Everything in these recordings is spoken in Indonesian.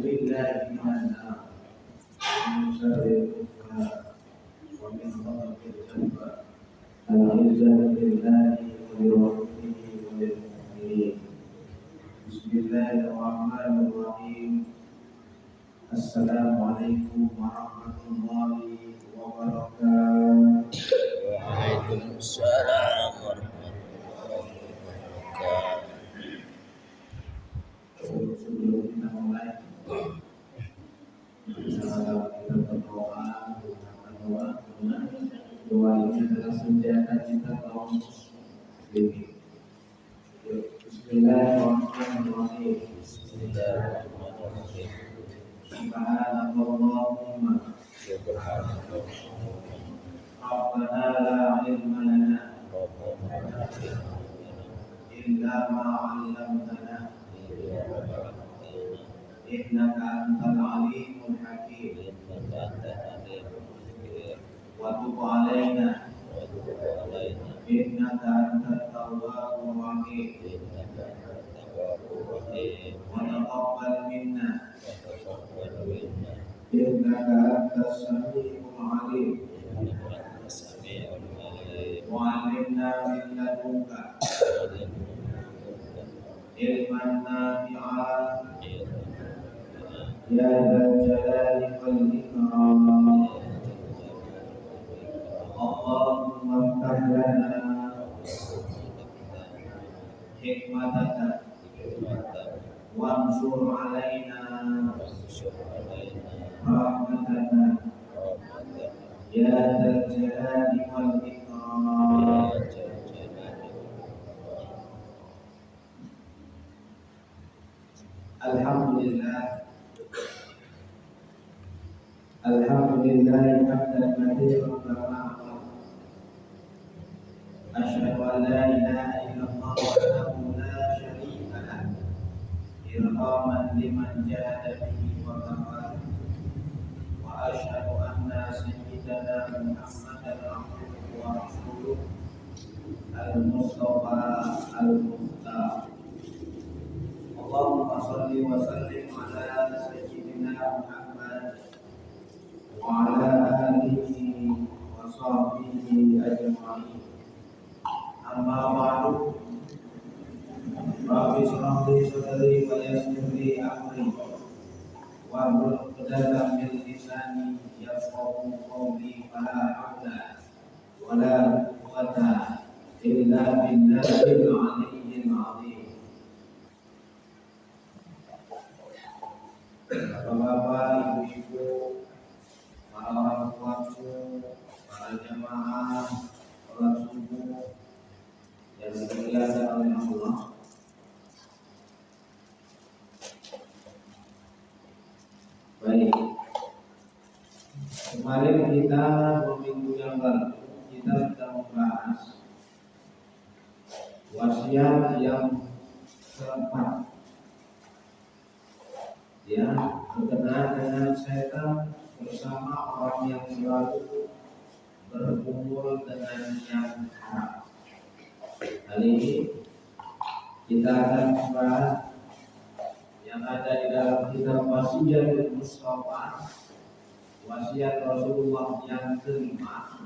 بالله من النار ومن شر الكفار ومن غضب الجبار العزة لله ولرسوله وللمؤمنين. بسم الله الرحمن الرحيم. Assalamualaikum warahmatullahi wabarakatuh. Waalaikumsalam warahmatullahi wabarakatuh. Sebelum kita mulai, kita berdoa. Doa ini adalah senjata kita kaum muslimin. Bismillahirrahmanirrahim. Bismillahirrahmanirrahim. Subhanallahumma Subhanallah. Rabbana la ilma lana illa ma 'allamtana innaka antal alimul hakim wa tub 'alaina innaka antat tawwabur rahim wa taqabbal minna innaka antas samiul 'alim wa 'allimna min ladunka ilman nafi'an ya dzal jalali wal ikram. Allahumma iftah lana hikmataka wansur 'alaina rahmataka ya dzal jalali wal ikram. Alhamdulillah hamdan katsiran kama asyhadu an la ilaha illallah wahdahu la syarika lah irhaman liman jahada bihi wa kafar wa asyhadu anna sayyidana Muhammadan abduhu wa rasuluh al-mustafa al-mukhtar. Allahumma shalli wa sallim ala sayyidina Muhammad wa ala alihi wa sahbihi ajma'in. Amma ba'du. Rabbi shrah li sadri wa yassir li amri wahlul 'uqdatam min lisani yafqahu qawli. Fala hawla wala quwwata illa billahil 'aliyyil 'azim. Bapak-bapak, ibu-ibu, para orang tuaku, para jamaah sholat subuh yang dimuliakan oleh Allah. Baik, kemarin kita 2 minggu yang lalu kita sudah membahas wasiat yang keempat, ya, berkenaan dengan setan bersama orang yang selalu berkumpul dengan yang haram. Kali ini kita akan membahas yang ada di dalam kitab Wasiyatul Mustafa, wasiat Rasulullah yang kelima,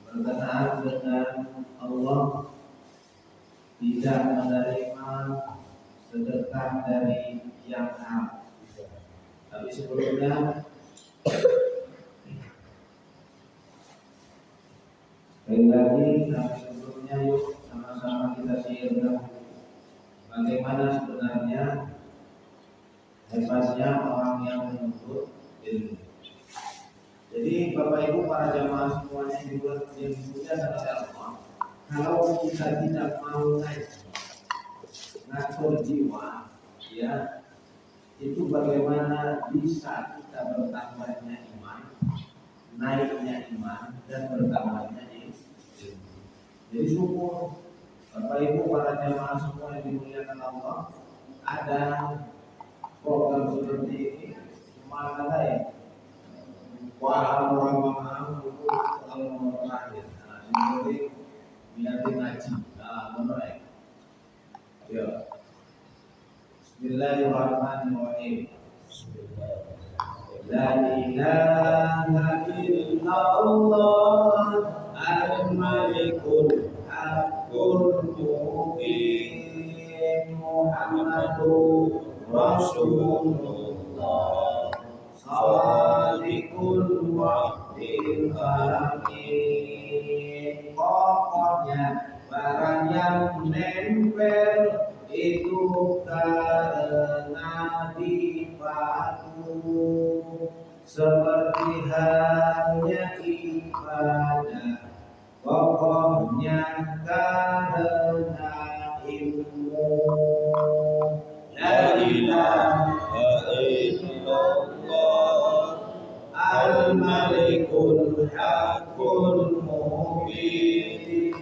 berkenaan dengan Allah tidak menerima sedekah dari yang haram. Tapi sebelumnya sekali lagi, sebelumnya yuk sama-sama kita share bagaimana sebenarnya hebatnya orang yang menuntut ilmu. Jadi Bapak Ibu para jamaah semuanya juga yang dimuliakan oleh Allah, kalau kita tidak mau ngatur jiwa, ya, itu bagaimana bisa kita bertambahnya iman, naiknya iman, dan bertambahnya ilmu. Jadi syukur Bapak Ibu para jamaah semua yang dimuliakan Allah, ada program seperti ini. Mana lain? Wah, orang itu kalau terakhir, seperti biar ngaji, menolak. Ya. Bismillahirrahmanirrahim. La ilaha illallah al-malikul haqqul mubin Muhammadur Rasulullah Shadiqul wa'dil amin. Pokoknya barang yang nempel itu karena dipaku, seperti halnya ibadah, pokoknya karena ilmu. La ilaha illallah al-malikul haqqul mubin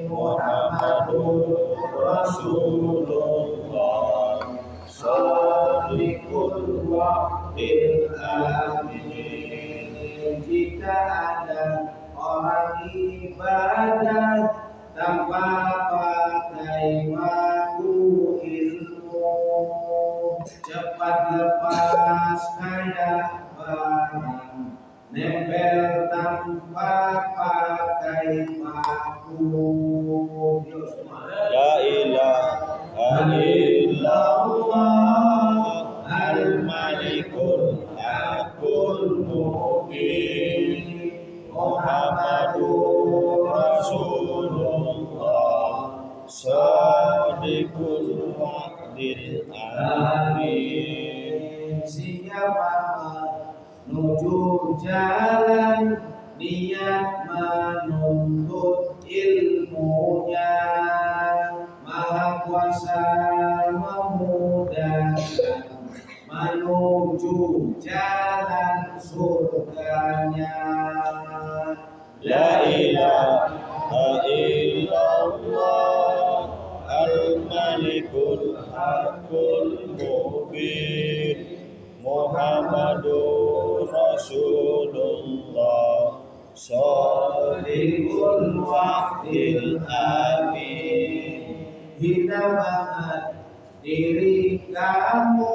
Muhammadur Rasulullah Shadiqul wa'dil amin. Jika ada orang ibadah tanpa pakai waktu ilmu, cepat lepas kayak barang nempel tanpa pakai paku. La ilaha illallah al-malikul haqqul mubin Muhammadur Rasulullah Shadiqul wa'dil amin. Siapa menuju jalan niat menuntut ilmunya, Maha Kuasa memudahkan menuju jalan surganya. La ilaha illallah al-malikul haqqul mubin Muhammadur Rasulullah Shadiqul wa'dil amin. Hina banget diri kamu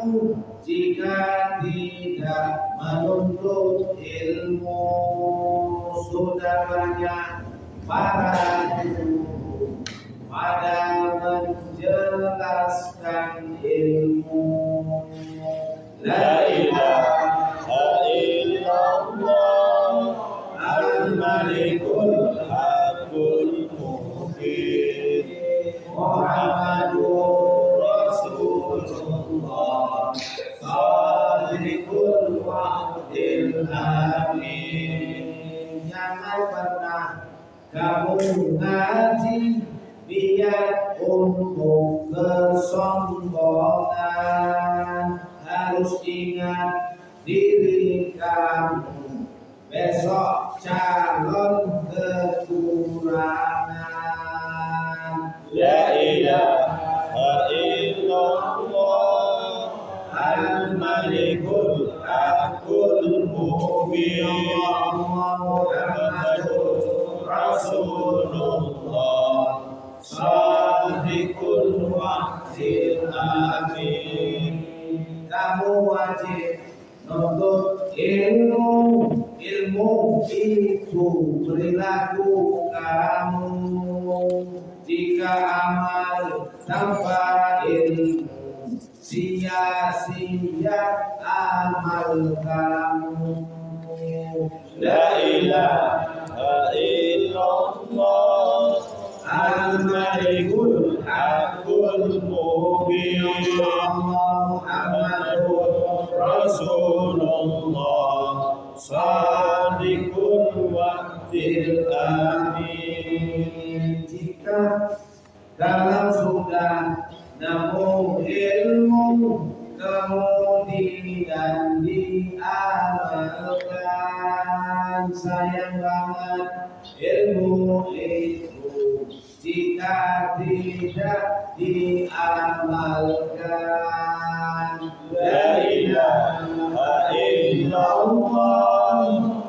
jika tidak menuntut ilmu. Sudah banyak para guru pada menjelaskan ilmu. La ilaha illallah al-malikul haqqul mubin Muhammadur Rasulullah Shadiqul wa'dil amin. Jangan pernah kamu ngaji niat untuk kesombongan. Harus ingat diri kamu besok calon kekurangan. La ilaha illallah al-malikul haqqul mubin Muhammadur Rasulullah Shadiqul wa'dil amin. Kamu wajib nuntut ilmu. Ilmu itu perilaku kamu. Jika amal tanpa ilmu, sia-sia amal kamu. La ilaha illallah al-malikul haqqul mubin Muhammadur Rasulullah Shadiqul wa'dil amin. Jika kalau sudah nemu ilmu kemudian diamalkan, sayang banget ilmu itu jika tidak diamalkan. La ilaha illallah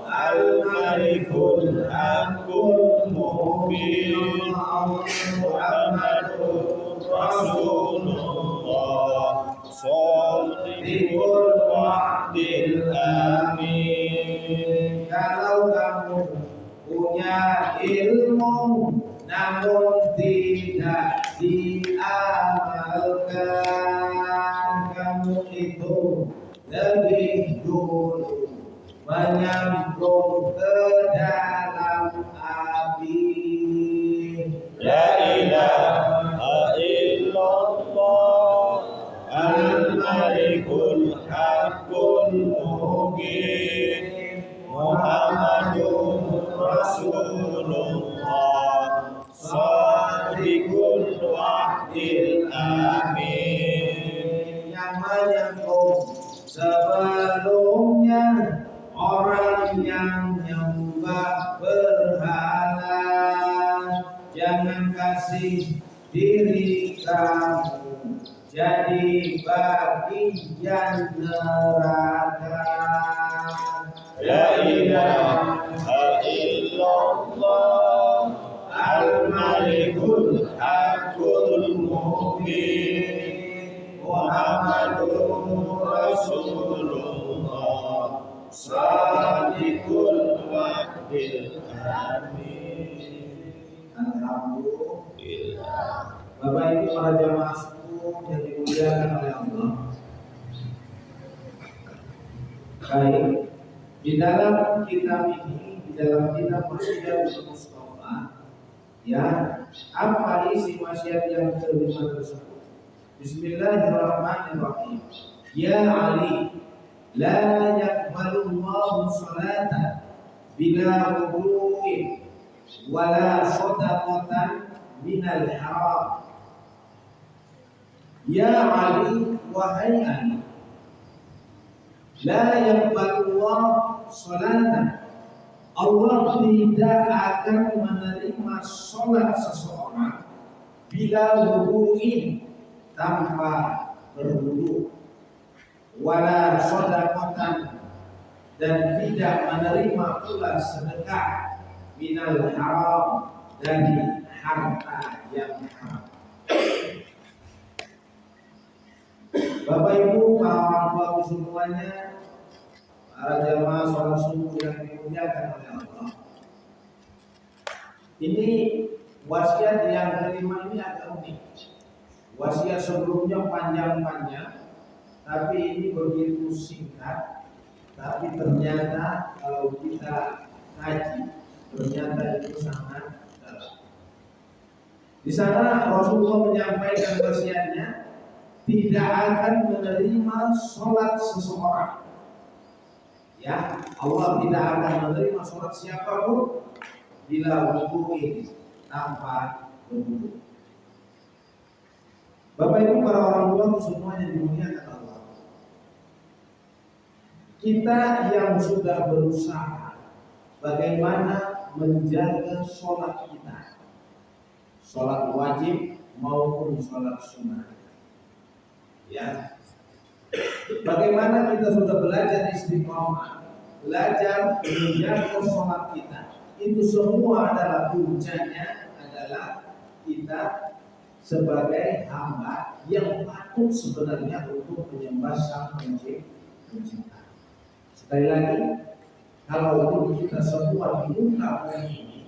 al-malikul haqqul mubin Muhammadur Rasulullah Shadiqul wa'dil amin. tidak diamalkan, kamu itu lebih dulu menyemplung ke dalam api. La ilaha illallah al-malikul haqqul mubin Muhammadur Rasulullah Shadiqul wa'dil amin. Yang menyemplung sebelumnya orang yang nyembah berhala, jangan kasih diri kamu jadi bagian neraka. La ilaha illallah al-malikul haqqul mubin Muhammadur Rasulullah Shadiqul wa'dil amin. Alhamdulillah. Bapak Ibu para jamaah sekalian yang dimuliakan oleh Allah. Baik, di dalam kitab ini, di dalam kitab Masyiatul Mustafa, ya, apa isi wasiat yang kelima tersebut? Bismillahirrahmanirrahim. Ya Ali, la yaqbalullahu salatan bila wudu'in wala shadaqatan minal haram. Ya Ali, wahai Ali, la yaqbalullahu salatan, Allah tidak akan menerima sholat seseorang bila wudu'in, tanpa berwudu, wala shadaqatan, dan tidak menerima pula sedekah, minal haram, dari harta yang haram. Bapak Ibu, para orang tua semuanya, para jamaah sholat subuh yang dimuliakan oleh Allah. Ini wasiat yang kelima ini agak unik. Wasiat sebelumnya panjang-panjang, tapi ini begitu singkat. Tapi ternyata kalau kita kaji, ternyata itu sangat dalam. Di sana Rasulullah menyampaikan wasiatnya, tidak akan menerima sholat seseorang. Ya, Allah tidak akan menerima sholat siapapun bila wudu ini tanpa berwudu. Bapak Ibu para orang tua semuanya dimuliakan Allah. Kita yang sudah berusaha bagaimana menjaga sholat kita, sholat wajib maupun sholat sunnah. Ya, bagaimana kita sudah belajar istiqomah, belajar menjaga sholat kita, itu semua adalah puncaknya adalah kita sebagai hamba yang patut sebenarnya untuk menyembah Sang Pencipta. Sekali lagi, kalau itu kita semua di muka bumi ini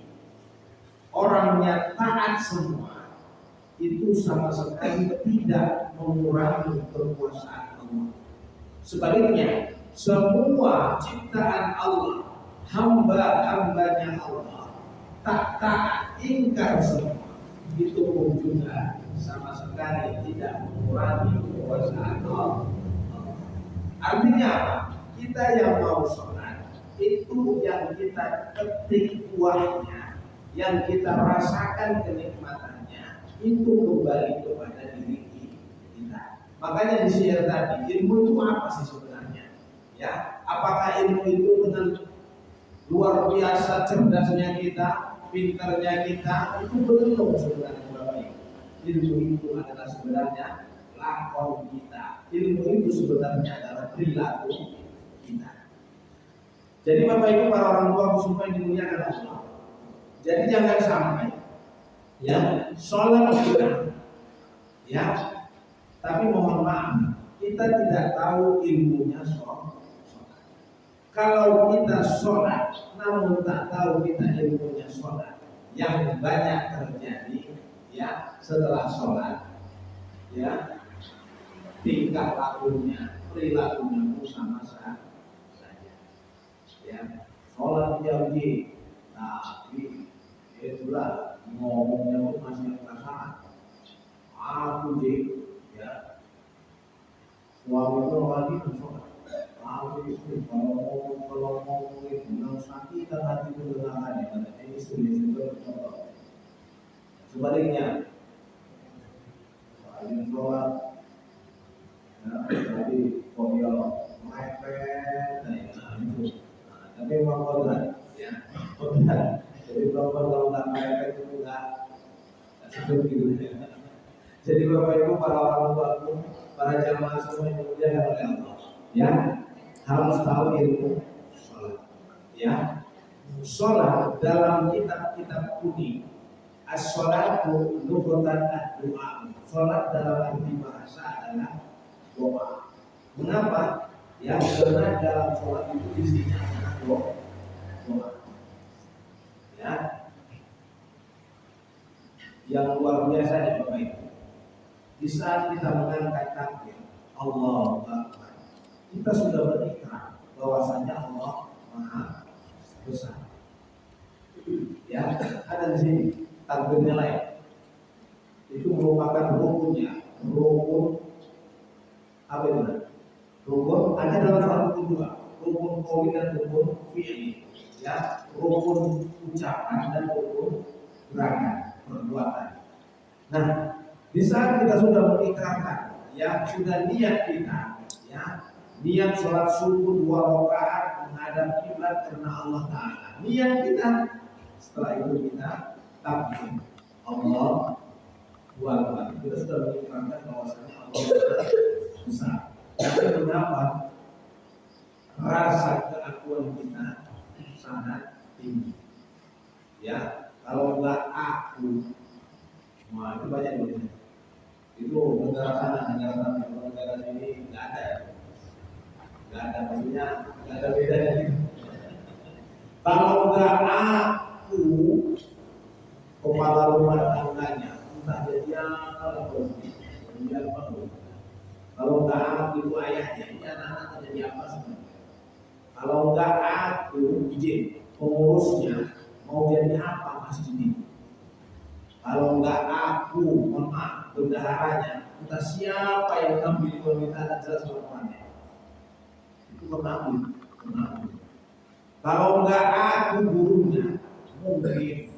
orangnya taat semua, itu sama sekali tidak mengurangi kekuasaan Allah. Sebaliknya, semua ciptaan Allah, hamba-hambanya Allah, tak taat, ingkar semua, itu pun juga sama sekali tidak mengurangi kekuasaan Allah. Artinya apa? Kita yang mau sholat, itu yang kita ketik buahnya, yang kita rasakan kenikmatannya, itu kembali kepada diri kita. Makanya di sini tadi, ilmu itu apa sih sebenarnya? Ya, apakah ilmu itu dengan luar biasa cerdasnya kita, pintarnya kita, itu belum sebenarnya Bapak Ibu. Ilmu itu adalah sebenarnya lakon kita. Ilmu itu sebenarnya adalah perilaku kita. Jadi Bapak Ibu para orang tua semua yang dimuliakan Allah. Jadi jangan sampai ya sholat kita, ya, tapi mohon maaf kita tidak tahu ilmunya sholat. Kalau kita sholat namun tak tahu kita ilmunya sholat, yang banyak terjadi setelah sholat, ya tingkah lakunya, perilakunya pun sama saja. Ya, sholat jauhi, tapi itulah ngomongnya pun masih perasaan. Aku ya suami itu lagi sholat. Aku itu kalau ngomong itu yang sakit hati itu dengannya, karena ini sulit contoh. Sebaliknya, yang sholat, ya, tapi kok dia mepet, itu. Tapi memang kodrat, ya, kodrat. Jadi kalau nggak mepet itu nggak seperti itu. Jadi Bapak Ibu, para orang tua, para jamaah semua yang dimuliakan oleh Allah, ya harus tahu ilmu sholat. Ya, sholat dalam kitab-kitab kuning, as-sholatu lughatan ad-du'a. Sholat dalam arti bahasa adalah doa. Mengapa? Ya, karena dalam sholat itu isinya adalah doa. Ya, yang luar biasa ya Bapak Ibu. Di saat kita mengangkat takbir, Allahu Akbar, kita sudah berikrar bahwasanya Allah Maha Besar. Ya, ada di sini takbirnya lain. Itu merupakan rukunnya, rukun apa itu? Rukun ada dalam satu kedua, rukun qauli dan rukun fi'li. Ya, rukun ucapan dan rukun gerakan, perbuatan. Nah, di saat kita sudah mengikrarkan, ya sudah niat kita, ya niat sholat subuh 2 rakaat menghadap kiblat karena Allah Taala. Niat kita, setelah itu kita takbir Allah Akbar. Kita sudah mengikrarkan bahwasanya Allah besar. Tapi mengapa rasa keakuan kita sangat tinggi? Ya, kalau enggak aku, itu banyak duitnya. Itu negara sana, negara sini nggak ada, maksudnya nggak ada bedanya gitu. Kalau nggak aku, kepala rumah tangganya, entah jadi apa pun, kalau nggak aku itu ayahnya, ini anak-anak jadi apa sebenarnya? Kalau nggak aku izin pengurusnya mau jadi apa masjid ini? Kalau enggak aku, mohon maaf, bendaharanya, entah siapa yang ambil permintaan jelas orangnya. Itu mengambil. Kalau enggak aku gurunya, mungkin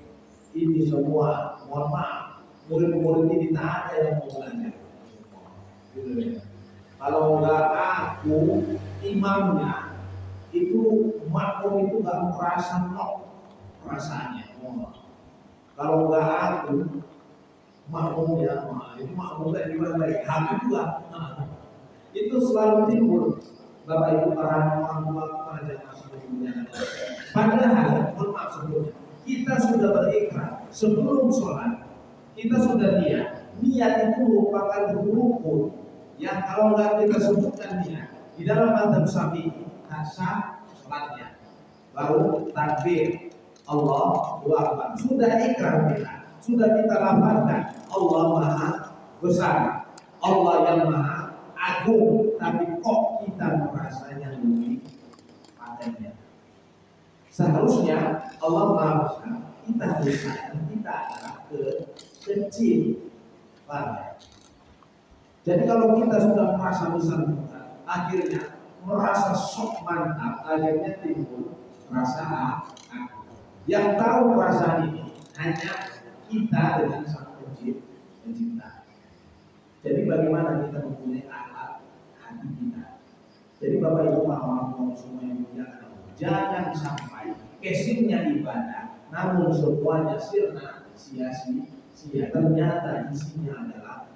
ini semua, mohon maaf, murid-murid ini tak ada yang mau belajar. Gitu ya. Kalau enggak aku, imamnya, itu makmum itu enggak merasa perasaannya. Kalau enggak aku, makmumnya, itu makmumnya di mana baik, hati juga. Itu selalu timbul, Bapak Ibu para orang tua, para jamaah sebelumnya. Padahal, mohon maaf sebelumnya, kita sudah berikrar sebelum sholat, kita sudah niat itu merupakan rukun. Yang kalau enggak kita sebutkan niat di dalam madzhab Syafi'i, sah sholatnya. Baru takbir Allahu Akbar. Sudah ikrar kita, sudah kita lafazkan Allah Maha Besar, Allah yang Maha Agung, tapi kok kita merasanya lebih padanya. Seharusnya Allah Maha Besar, kita besar, kita adalah kecil. Jadi kalau kita sudah merasa besar, akhirnya merasa sok mantap, akhirnya timbul rasa aku. Yang tahu perasaan ini hanya kita dengan sang pencipta. Jadi bagaimana kita mempunyai alat hati kita. Jadi Bapak Ibu para semua yang mulia, jangan sampai casingnya ibadah, namun semuanya sirna sia-sia. Ternyata isinya adalah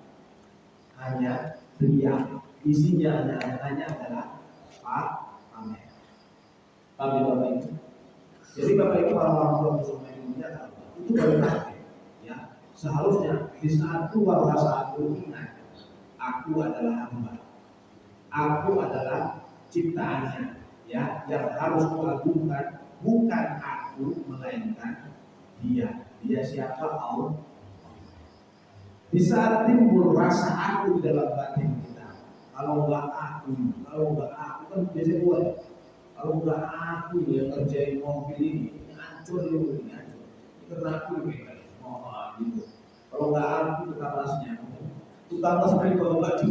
hanya riya, isinya hanya adalah pamer. Pamer Bapak Ibu. Jadi Bapak Ibu para orang tua semua yang mulia, itu baru takbir. Ya, seharusnya di saat keluar rasa aku ingat, aku adalah hamba, aku adalah ciptaannya, ya, yang harus mengagungkan bukan aku melainkan dia. Dia siapa? Allah. Di saat timbul rasa aku di dalam batin kita, kalau nggak aku kan biasanya gue, kalau nggak aku yang ngerjain mobil ini hancur lu ini hancur. Karena aku lebih baik, gitu. Kalau nggak aku tukang las beli bawa baju.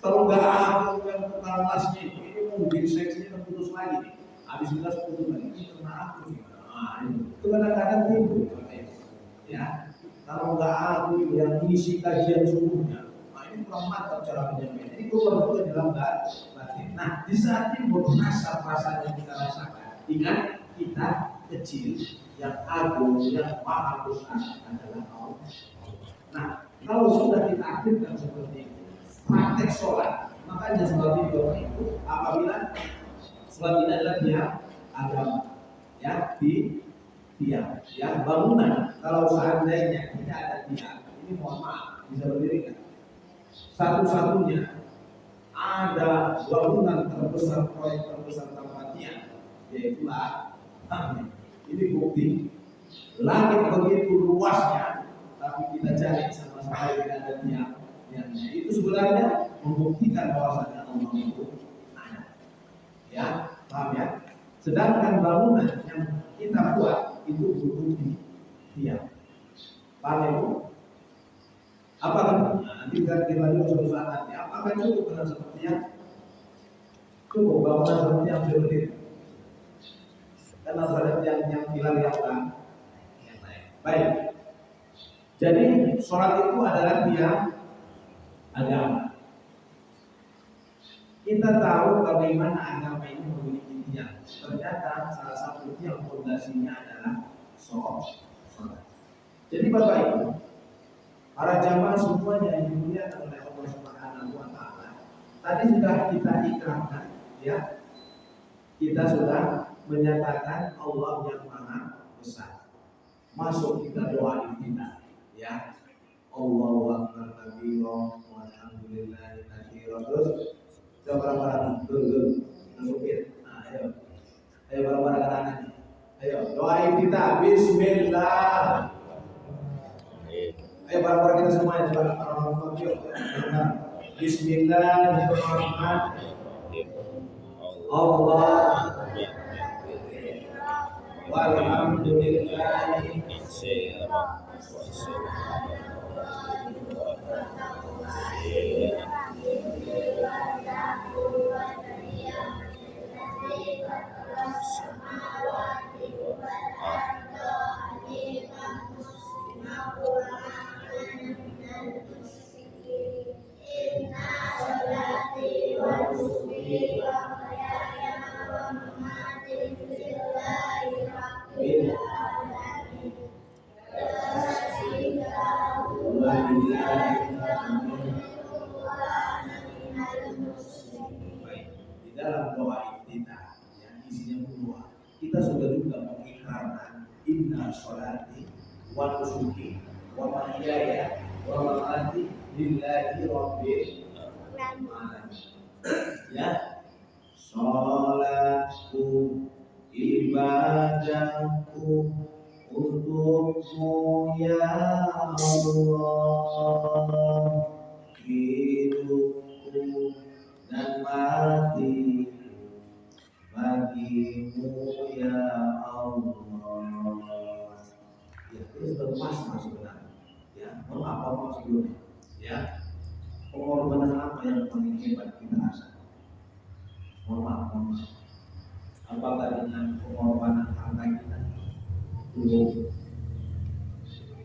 Kalau nggak aku yang tukang lasnya ini mungkin seksinya terputus lagi nih. Habis kelas putus lagi, ini karena aku nih. Nah, itu kadang-kadang timbul, ya. Kalau nggak aku yang isi kajian subuhnya, nah ini kurang mantap cara menyampaikan. Ini keluar juga dalam batin. Nah, di saat ini rasa perasaan yang kita rasakan, ingat kita kecil, yang agung, yang maha besar adalah Allah. Nah, kalau sudah kita aktifkan seperti itu, praktek sholat, makanya sholat itu apabila sholat ini adalah dia agama, ya di tiang, ya bangunan. Kalau seandainya tidak ada tiang, ini mohon maaf bisa berdiri kan? Satu-satunya ada bangunan terbesar, proyek terbesar tanpa tiang, yaitu ini bukti. Langit begitu luasnya, tapi kita cari sama-sama tidak ada tiangnya. Itu sebenarnya membuktikan bahwasanya Allah itu ada. Ya, paham ya? Sedangkan bangunan yang kita buat itu butuh tiang. Paham ya, Bu? Apa kan? Nah, nanti kita juga suatu saat nanti. Apakah cukup dengan seperti yang cukup bangunan seperti yang seperti itu? Karena ada yang pilar yang lain. Baik. Jadi sholat itu adalah tiang agama. Kita tahu bagaimana agama ini memiliki tiang. Ternyata salah satu tiang fondasinya adalah sholat. Jadi Bapak Ibu, para jamaah semuanya yang dimuliakan oleh Allah Subhanahu wa Ta'ala, tadi sudah kita ikrarkan, ya. Kita sudah menyatakan Allah yang Maha Besar. Masuk kita doa kita, ya. Allahu akbar kabira walhamdulillahi katsira. Terus kita bareng-bareng dulu masukin. Nah, ayo bareng-bareng anak. Ayo doain kita bismillah. Ayo bareng-bareng kita semuanya coba orang-orang yuk. Bismillahirrahmanirrahim. Allah walhamdulillahi di dalam doa kita yang isinya berdoa, kita sudah juga mengikrarkan inna sholati wa nusuki wa mahyaya wa mamati lillahi rabbil alamin. Ya, sholatku, ibadahku untukmu ya Allah, hidupku dan mati bagimu ya Allah. Ya, itu sudah pas sebenarnya. Ya, mohon maaf sebelumnya. Ya, pengorbanan apa yang paling hebat kita rasa? Mohon maaf. Apakah dengan pengorbanan harta kita? Dulu.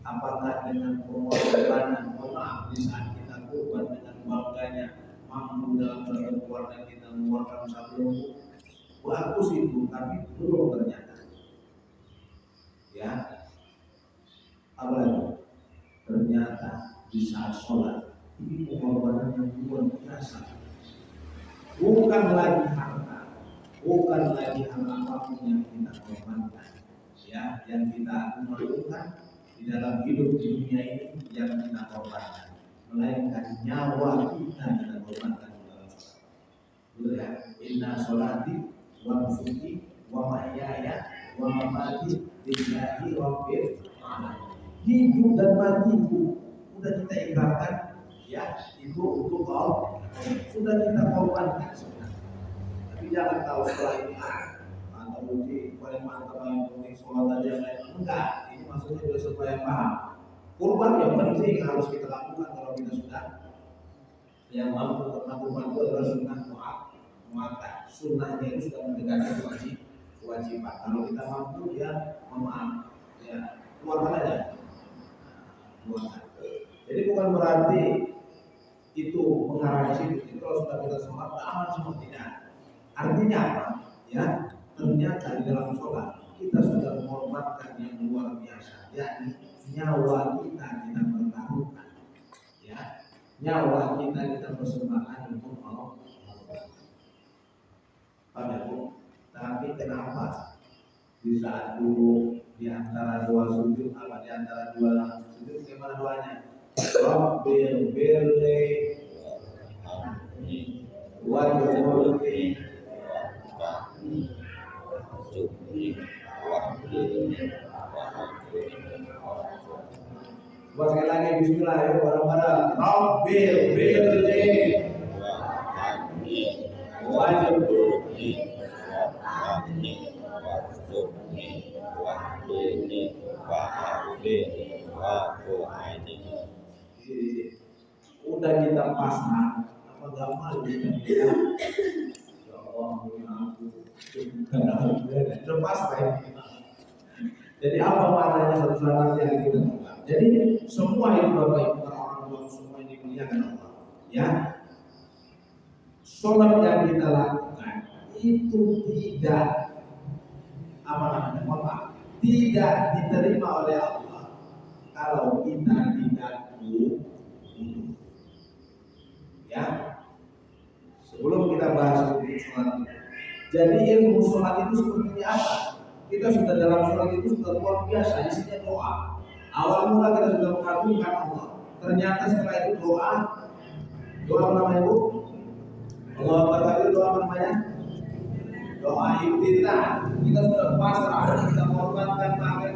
Apakah dengan pengorbanan, mohon maaf, di saat kita korban dengan bangganya mampu dalam keluarga kita mengeluarkan sabloku, bagus itu, tapi belum ternyata. Ya, apalagi ternyata di saat sholat ini pengorbanan yang luar biasa. Bukan lagi harta, bukan lagi hal apapun yang kita korbankan, ya, yang kita lakukan di dalam hidup di dunia ini yang kita korbankan, melainkan nyawa kita yang kita korbankan di dalam sholat. Betul ya? Inna sholati wa nusuki wa mahyaya wa mamati lillahi rabbil alamin. Hidup dan matiku sudah kita ikrarkan, ya itu untuk Allah, sudah kita korbankan sebenarnya. Tapi jangan tahu setelah ini mantap uji paling mantap yang penting sholat aja enggak. Ini maksudnya juga supaya paham. Kurban yang penting harus kita lakukan kalau kita sudah yang mampu, karena kurban itu adalah sunnah muakkad. Sunnahnya itu sudah mendekati kewajiban. Kalau kita mampu ya memaaf, ya keluarkan aja. Keluarkan. Jadi bukan berarti itu mengarah ke situ. Itu kalau sudah kita sholat aman semua, tidak. Artinya apa? Ya, ternyata di dalam sholat kita sudah mengorbankan yang luar biasa, yakni nyawa kita pertaruhkan, ya, nyawa kita persembahkan untuk Allah. Padaku, tapi kenapa di saat dulu di antara dua sujud, apa di antara dua sujud bagaimana doanya? Rabbil birli wajhulli buat sekali lagi bismillah ya bareng-bareng. Rabbil birli wajhulli udah kita pasrah apa gak malu kita ya Allah aku pasrah ya. Jadi apa maknanya satu yang kita lakukan? Jadi semua itu Bapak Ibu orang tua semua ini dimuliakan Allah, ya. Sholat yang kita lakukan itu tidak apa namanya, Bapak, tidak diterima oleh Allah kalau kita tidak wudhu. Ya, sebelum kita bahas sholat, jadi ilmu sholat itu seperti apa? Kita sudah dalam sholat itu sudah luar biasa, isinya doa. Awal mula kita sudah mengagungkan Allah. Ternyata setelah itu doa apa namanya Bu? Allah berkata doa apa namanya? Doa iftitah. Kita sudah pasrah, kita korbankan bahkan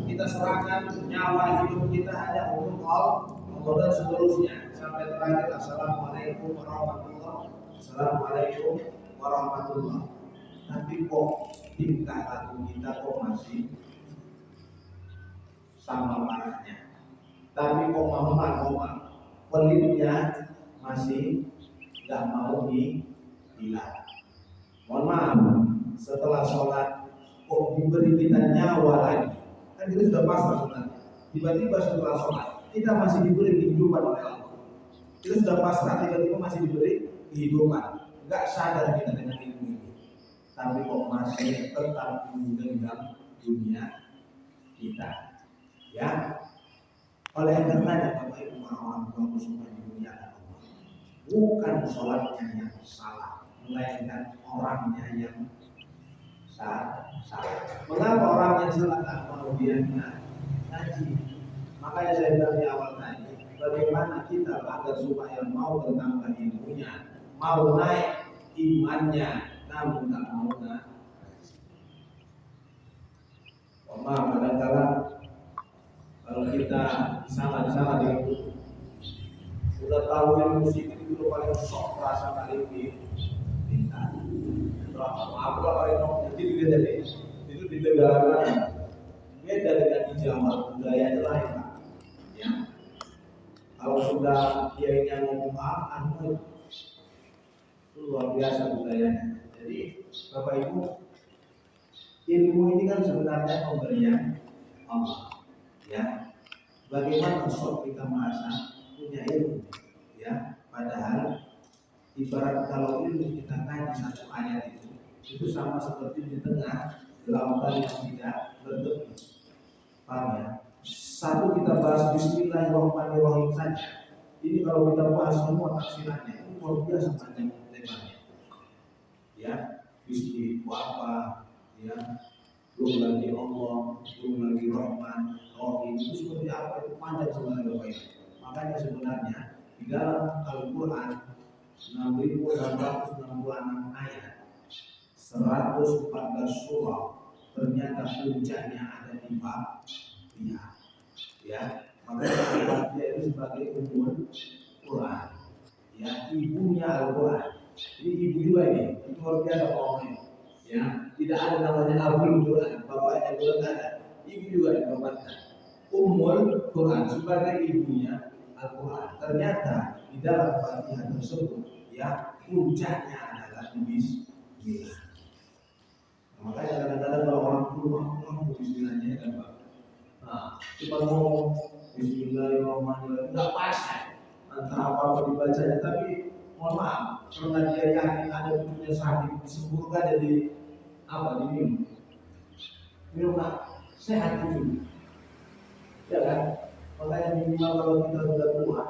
kita serahkan nyawa hidup kita hanya untuk Allah dan seterusnya sampai terakhir. Assalamualaikum warahmatullahi wabarakatuh. Tapi kok tingkah laku kita kok masih sama parahnya. Tapi kok Muhammad pelitnya masih nggak mau dihilang. Mohon maaf, setelah sholat kok diberi kita nyawa lagi? Kan kita sudah pasrah sebenarnya. Tiba-tiba setelah sholat kita masih diberi kehidupan oleh Allah. Kita sudah pasrah, tiba-tiba masih diberi kehidupan. Nggak sadar kita dengan ilmu ini. Tapi kok masih tetap menggenggam dunia kita, ya. Oleh karenanya Bapak Ibu orang tua semua di dunia Allah, bukan sholatnya yang salah, melainkan orangnya yang salah. Mengapa orang yang salah tak mau dia ngaji? Makanya saya bilang di awal tadi, bagaimana kita agar supaya mau bertambah ilmunya, mau naik imannya, namun tak mau ngaji. Maaf, kadang-kadang kalau kita di sana dengan sudah tahu yang musik itu paling sok rasa kali ini pintar. Maaf kalau orang jadi itu di negara beda dengan di Jawa, budayanya lain Pak. Ya. Kalau sudah kiainya ngomong itu luar biasa budayanya. Jadi Bapak Ibu, ilmu ini kan sebenarnya pemberian Allah. Ya, bagaimana sok kita merasa punya ilmu, ya, padahal ibarat kalau ilmu kita kaji satu ayat itu sama seperti di tengah lautan yang tidak bertepi. Paham ya? Satu kita bahas Bismillahirrahmanirrahim saja. Ini kalau kita bahas semua tafsirannya itu luar biasa panjang lebarnya. Ya, Bismillah itu apa? Ya, belum lagi Allah, belum lagi Rahman. Itu seperti apa, itu panjang sebenarnya Bapak Ibu. Makanya sebenarnya di dalam Al-Quran 6.666 ayat, 114 surah, ternyata puncaknya ada di Fatihah. Ya, Maka dia itu sebagai umur Quran, ya ibunya Al-Quran. Jadi ibu juga ini, itu luar biasa ngomongnya. Ya, tidak ada namanya Abul Quran, bapaknya Quran ada, ibu juga bapaknya. Umur Quran sebagai ibunya Al-Quran. Ternyata di dalam Fatihah tersebut, ya puncaknya adalah Bismillah. Makanya kadang-kadang kalau orang tua ngomong Bismillahnya kan Pak. Nah, cuma ngomong Bismillahirrahmanirrahim nggak pas antara apa dibacanya, tapi mohon maaf karena dia yakin ada tujuannya sakit disembuhkan jadi apa minum sehat itu, ya kan? Makanya minimal kalau kita sudah tua,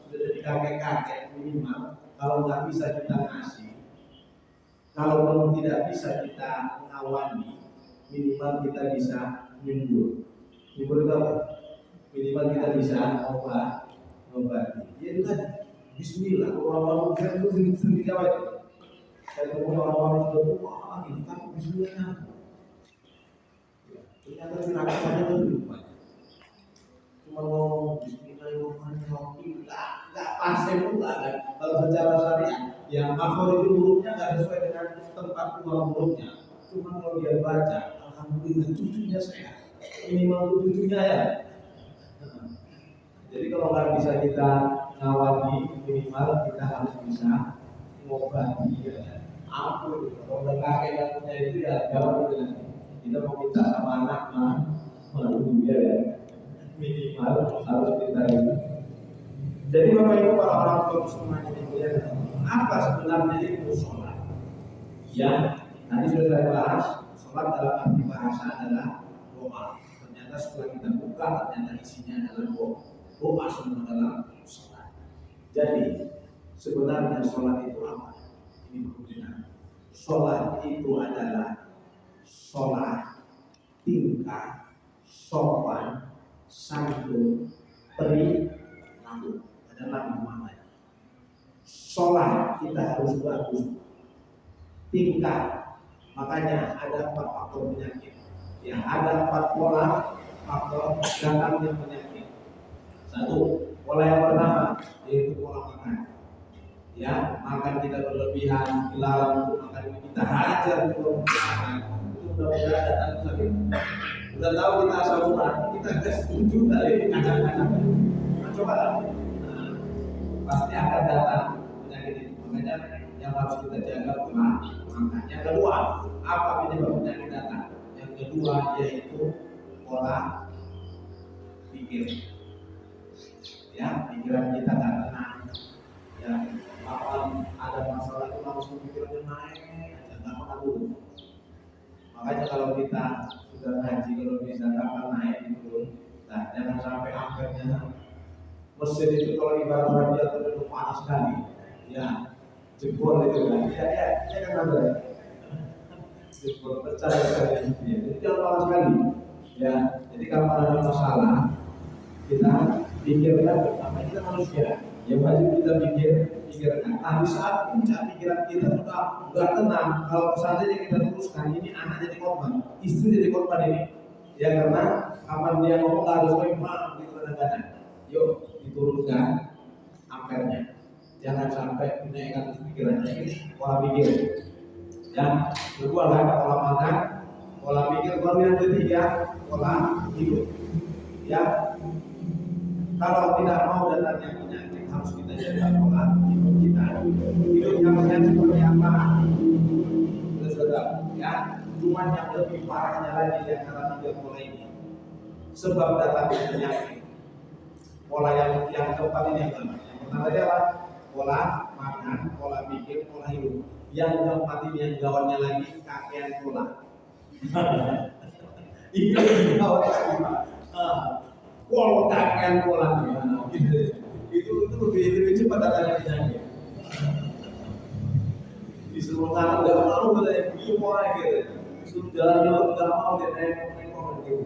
sudah jadi kakek-kakek, minimal kalau nggak bisa kita ngasih, kalau tidak bisa kita ngawani, minimal kita bisa nyembur. Nyembur itu apa? Minimal kita bisa obati. Ya itu tadi. Bismillah. Orang-orang saya itu sering dijawab itu. Saya ketemu orang-orang sudah tua, ini tapi Bismillahnya. Ternyata tirakannya itu lupa. Cuma ngomong Bismillahirrahmanirrahim, nggak pas itu nggak kan? Kalau secara syariat, yang makhluk itu hurufnya nggak sesuai dengan tempat keluar hurufnya. Cuma kalau dia baca, alhamdulillah cucunya sehat. Minimal cucunya ya. Jadi kalau nggak bisa kita ngawani, minimal kita harus bisa mengobati ya. Ampun, kalau udah kakek yang punya itu ya jawab itu nanti. Kita mau minta sama anak menunggu dia ya. Minimal harus kita itu. Jadi Bapak Ibu para orang tua semuanya dimuliakan, apa sebenarnya itu sholat? Ya, tadi sudah saya bahas, sholat dalam arti bahasa adalah doa. Ternyata setelah kita buka, ternyata isinya adalah doa semua dalam sholat. Jadi sebenarnya sholat itu apa? Ini perhatian. Sholat itu adalah sholat tingkah, sopan, santun, perilaku. Adalah maknanya. Sholat kita harus bagus, tingkah. Makanya ada 4 faktor penyakit. Ya, ada 4 pola faktor datangnya penyakit. 1, pola yang pertama yaitu pola makan. Ya, makan kita berlebihan, dilarang untuk makan, kita hajar untuk makan. Itu mudah-mudahan datang sakit. Udah tahu kita saburan, kita gas 7 kali kacang-kacang. Coba lah. Pasti akan datang penyakit itu. Makanya yang harus kita jaga pola makan. Yang kedua, apa penyebab penyakit datang? Yang kedua yaitu pola pikir. Ya, pikiran kita nggak tenang. Ya, kapan ada masalah itu langsung pikirannya naik, aja nggak pernah dulu. Makanya kalau kita sudah ngaji, kalau bisa kapan naik itu, nah jangan sampai akhirnya mesin itu kalau ibarat radiator itu panas sekali, ya jebol itu kan, ya kan ada, jebol pecah sekali, jadi jangan panas sekali, ya. Jadi kalau ada masalah kita pikirkan pertama, kita manusia, ya wajib kita pikirkan. Nah, di saat puncak pikiran kita sudah nggak tenang, kalau seandainya kita teruskan ini anak jadi korban, istri jadi korban ini, ya karena kapan dia ngomong nggak harus memang gitu kadang-kadang. Yuk diturunkan ampernya, jangan sampai dinaikkan pikirannya. Ini pola pikir. Yang kedua lah pola makan, pola pikir. Baru yang ketiga pola hidup. Ya, kalau tidak mau datangnya penyakit harus kita jaga pola hidup kita. Hidup yang seperti apa? Sudah, ya. Cuman yang lebih parahnya lagi di antara 3 pola ini, sebab datangnya penyakit. Pola yang keempat ini yang pertama adalah pola makan, pola pikir, pola hidup. Yang keempat ini yang gawatnya lagi kakean pola. Ini gawat lagi Pak. Pola kakean pola itu lebih cepat datangnya penyakit. Disuruh tanam nggak mau katanya gimana gitu. Disuruh jalan nggak mau dia nengok gitu.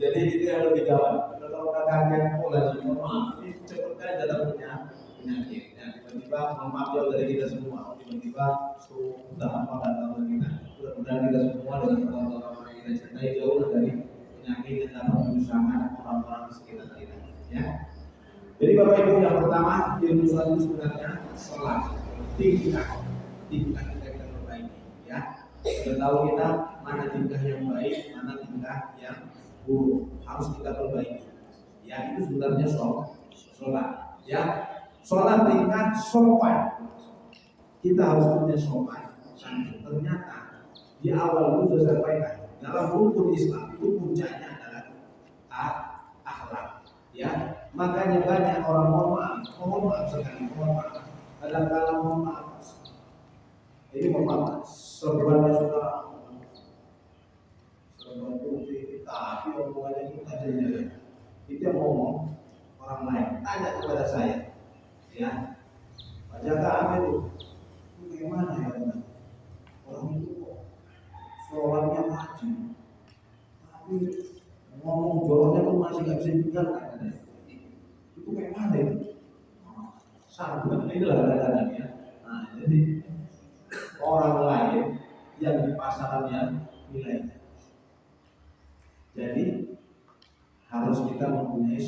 Jadi itu yang lebih gawat. Kalau udah kaget pola semua, ini cepatkan datang penyakit. Ya, tiba-tiba maaf jauh dari kita semua. Tiba-tiba sudah apa datang kita. Mudah-mudahan kita semua dengan orang-orang yang kita cintai jauh dari penyakit yang dapat menyusahkan orang-orang di sekitar. Ya. Jadi Bapak Ibu, yang pertama ilmu sholat itu sebenarnya sholat tingkah kita perbaiki. Ya. Sudah tahu kita mana tingkah yang baik, mana tingkah yang buruk, harus kita perbaiki. Ya, itu sebenarnya sholat. Ya, sholat tingkah sopan. Kita harus punya sopan. Ternyata di awal itu sudah sampaikan dalam rukun Islam itu puncaknya adalah akhlak. Ya, makanya banyak orang mohon maaf sekali, kadang-kadang mohon maaf. Ini mohon maaf, serbannya sudah serban putih, tapi omongannya itu tajamnya. Itu yang ngomong orang lain, tanya kepada saya. Ya, Pak Jaka itu bagaimana ya? Orang itu kok sholatnya wajib, tapi ngomong joroknya pun masih nggak bisa ditinggalkan. Itu kayak mana itu? Sabar, inilah kadang-kadang ya. Nah, jadi orang lain yang di pasarannya nilainya. Jadi harus kita mempunyai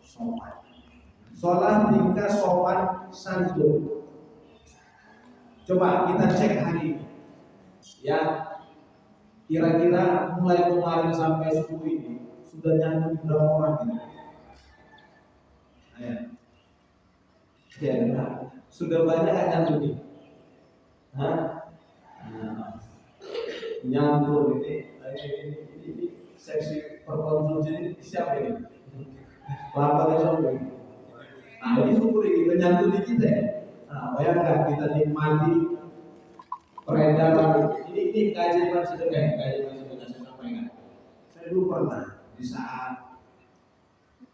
sopan. Sholat tingkah sopan santun. Coba kita cek hari ini. Ya, kira-kira mulai kemarin sampai subuh ini sudah nyambung berapa orang ini? Ya, sudah banyak yang nyambung ini. Nyambung ini seksi perkonsumsi ini siapa ini? Lapar ini. Nah, ini syukur kita nyambung di kita ya. Nah, bayangkan kita nikmati peredaran ini kajian sedekah saya sampaikan. Saya dulu pernah di saat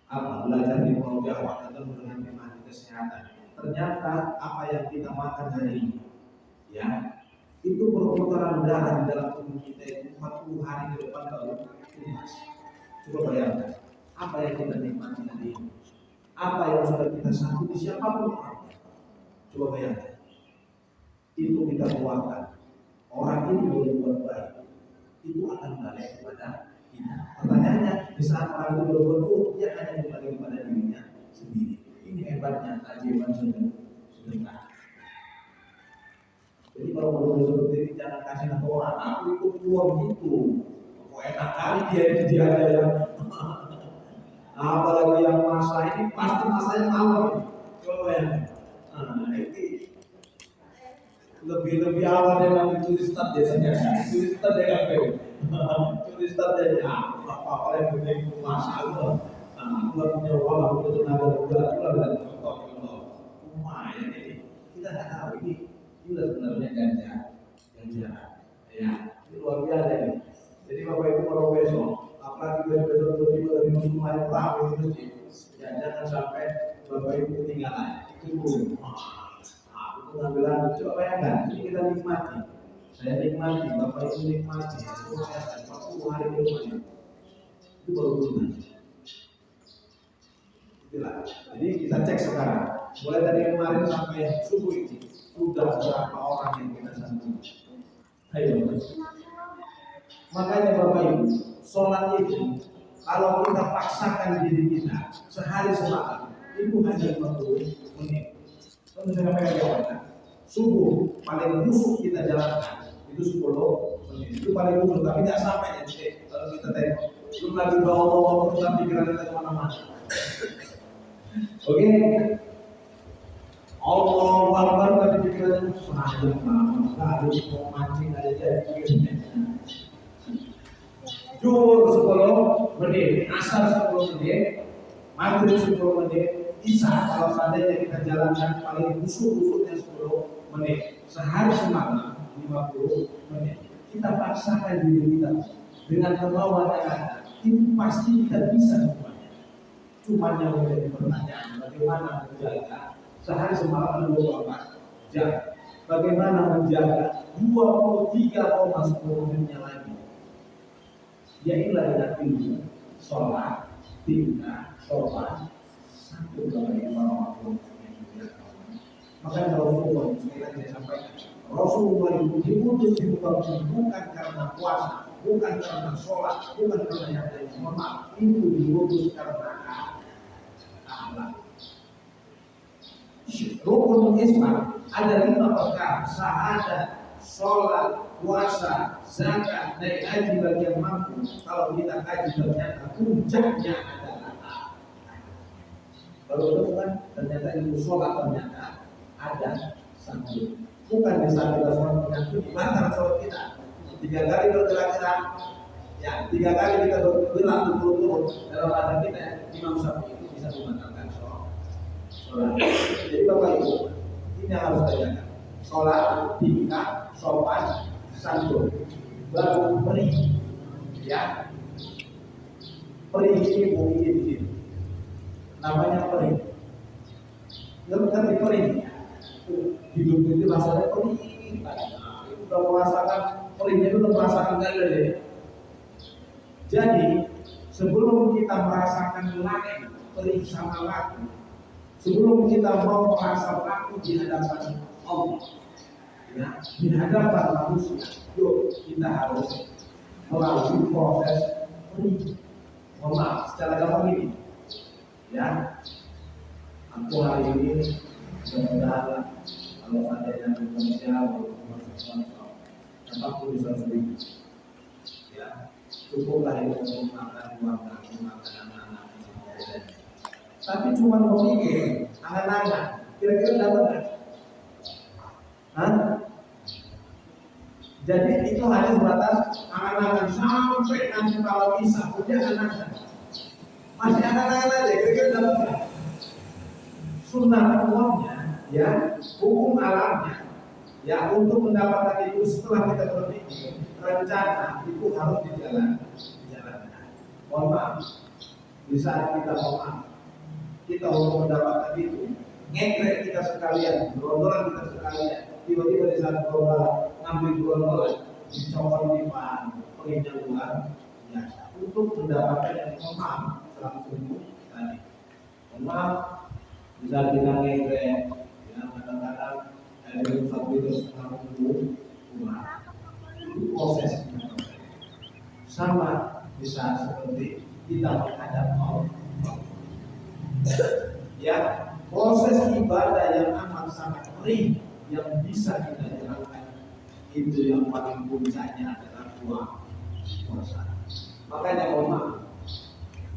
belajar di Pulau Jawa atau dengan nikmati kesehatan. Ternyata apa yang kita makan hari ini, ya, itu perputaran darah di dalam tubuh kita itu 40 hari ke depan baru tuntas. Coba bayangkan apa yang kita nikmati hari ini, apa yang sudah kita sanggup siapapun orang. Coba bayangkan. Itu kita keluarkan. Orang ini berbuat baik, itu akan balik kepada kita. Pertanyaannya, di saat orang itu berbuat buruk, dia hanya kembali kepada dirinya sendiri. Ini hebatnya keajaiban sedekah. Jadi kalau berbuat seperti ini jangan kasih nama orang. Aku ikut uang itu. Kok enak kali dia ada yang apalagi yang masa ini pasti masanya awal. Coba bayangkan. Nah, ini lebih awal dengan tulis start biasanya. Tulis start dengan tulis start dari apa yang penting masalah. Aku nggak punya uang, aku punya tenaga kerja, aku lah bilang contoh. Lumayan ini. Kita nggak tahu ini sebenarnya ganjaran. Ya, ini luar biasa ini. Jadi Bapak Ibu kalau besok, apalagi besok tiba-tiba dari musim lain ramai di masjid, ya jangan sampai Bapak Ibu ketinggalan. Itu pengambilan, coba bayangkan, ini kita nikmati. Saya nikmati, Bapak Ibu nikmati. Saya 40 hari ke depan. Itu baru tuntas. Itulah. Jadi kita cek sekarang. Mulai dari kemarin sampai subuh ini sudah berapa orang yang kita sambung. Ayo. Makanya Bapak Ibu, sholat itu kalau kita paksakan diri kita sehari semalam itu hanya 50 menit. Tentu saya katakan jawaban. Subuh paling busuk kita jalankan itu 10 menit. Itu paling busuk, tapi tidak sampai jadi kalau kita tengok. Belum lagi bawa kita pikiran kita kemana-mana. Oke. Allah Akbar tadi pikiran sangat lama. Harus mau mancing aja jadi. Zuhur 10 menit, asar 10 menit, maghrib 10 menit, isya kalau seandainya kita jalankan paling busuk-busuknya 10 menit. Sehari semalam 50 menit. Kita paksakan diri kita dengan kemauan yang ada. Itu pasti kita bisa semuanya. Cuma yang menjadi pertanyaan, bagaimana menjaga sehari semalam 24 jam. Bagaimana menjaga 23,10 menitnya lagi. Ya inilah dengan ilmu sholat, tingkah, sopan, satu dari orang-orang yang dimuliakan. Makanya Rasulullah sekali saya sampaikan, Rasulullah itu diutus di muka bumi bukan karena puasa, bukan karena sholat, bukan karena yang lain. Itu diutus karena Rukun Islam ada 5 perkara: syahadat, sholat, puasa, zakat, naik haji bagi yang mampu. Kalau kita kaji ternyata puncaknya adalah baru itu kan ternyata ilmu sholat ternyata ada satu. Bukan bisa kita sholat menyangkut di mata sholat kita. 3 kali bergerak-gerak, ya 3 kali kita bergerak turun dalam badan kita, Imam Syafi'i itu bisa membatalkan sholat. Jadi Bapak Ibu, ini yang harus kita jaga. Sholat, tingkah, sopan, santun, baru perih, ya. Perih ini begini, namanya perih. Ngerti perih? Hidup itu rasanya perih. Nah, itu udah merasakan perihnya, itu udah merasakan kali. Jadi sebelum kita merasakan laki perih sama laki, sebelum kita mau merasa laku di hadapan Allah, ya, di hadapan manusia, yuk kita harus melalui proses perih. Mohon maaf, secara gampang ini, ya, aku hari ini mudah-mudahan kalau ada yang potensial dapat tulisan sedikit, ya, cukuplah itu untuk makan keluarga, makan anak-anak. Tapi cuma memikir angan-angan, kira-kira dapat nggak? Hah? Jadi itu hanya sebatas angan-angan sampai nanti kalau bisa punya angan-angan. Masih angan-angan aja, kira-kira dapat nggak? Sunnah Allahnya, ya, hukum alamnya, ya, untuk mendapatkan itu setelah kita berpikir, rencana itu harus dijalankan. Mohon maaf, di saat kita mohon kita untuk mendapatkan itu, ngekrek kita sekalian, berondolan kita sekalian, tiba-tiba di saat berubah ngambil berondolan, dicopot di depan, perihnya luar biasa. Untuk mendapatkan yang maaf, sungguh tadi. Maaf, bisa kita ngekrek, ya, kadang-kadang ada satu itu setengah kurang. Itu prosesnya. Sama bisa seperti kita menghadap Allah. Ya, proses ibadah yang amat sangat perih yang bisa kita jalankan itu yang paling puncaknya adalah puasa. Makanya mohon,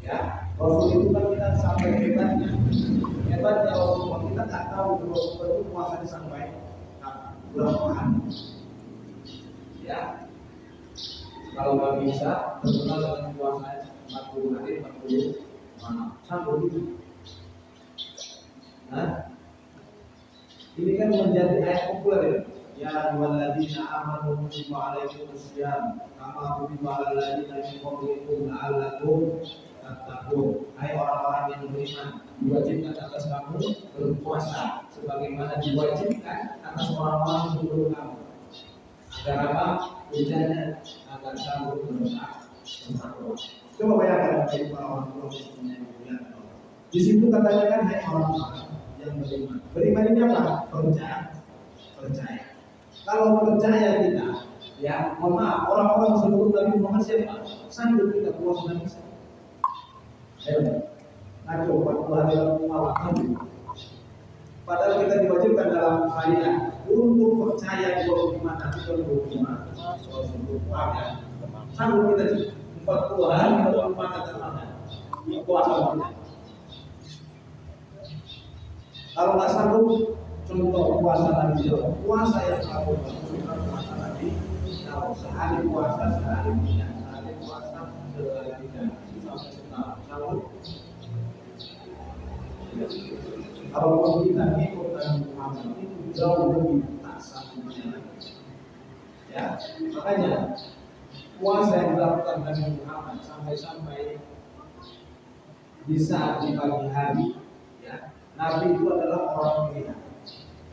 ya, Rasul itu kan kita sampai hebatnya Rasulullah, kita tak tahu Rasul itu puasa sampai berapa hari. Ya, kalau nggak bisa terkenal dengan puasa 40 hari 40 malam sampai itu. Nah, ini kan menjadi ayat populer, ya ayyuhalladzina amanu kutiba alaikumusiyam kama kutiba alal ladzina min qablikum la'allakum tattaqun. Hai orang-orang yang beriman, diwajibkan atas kamu berpuasa sebagaimana diwajibkan atas orang-orang sebelum kamu. Agar apa? Tujuannya agar kamu bertakwa. Coba bayangkan bagi orang tua yang dimuliakan Allah. Di situ katanya kan hai orang-orang yang beriman. Beriman ini apa? Percaya. Kalau percaya kita, ya, mohon maaf, orang-orang sebelum Nabi Muhammad siapa? Sanggup kita puasa Nabi. Nah, coba 40 hari malam. Padahal kita diwajibkan dalam syariat untuk percaya 25 Nabi 25 Rasulullah. Sanggup kita 40 hari 24 kata puasa kita. Kalau nggak sanggup, contoh puasa Nabi, puasa yang kamu lakukan puasa Nabi, kalau sehari puasa, sehari tidak, sehari puasa, sehari tidak, sanggup. Kalau kita ikut Nabi Muhammad itu jauh lebih tak sanggupnya lagi. Ya, makanya puasa yang dilakukan Nabi Muhammad sampai di saat di pagi hari, ya. Nabi itu adalah orang mulia,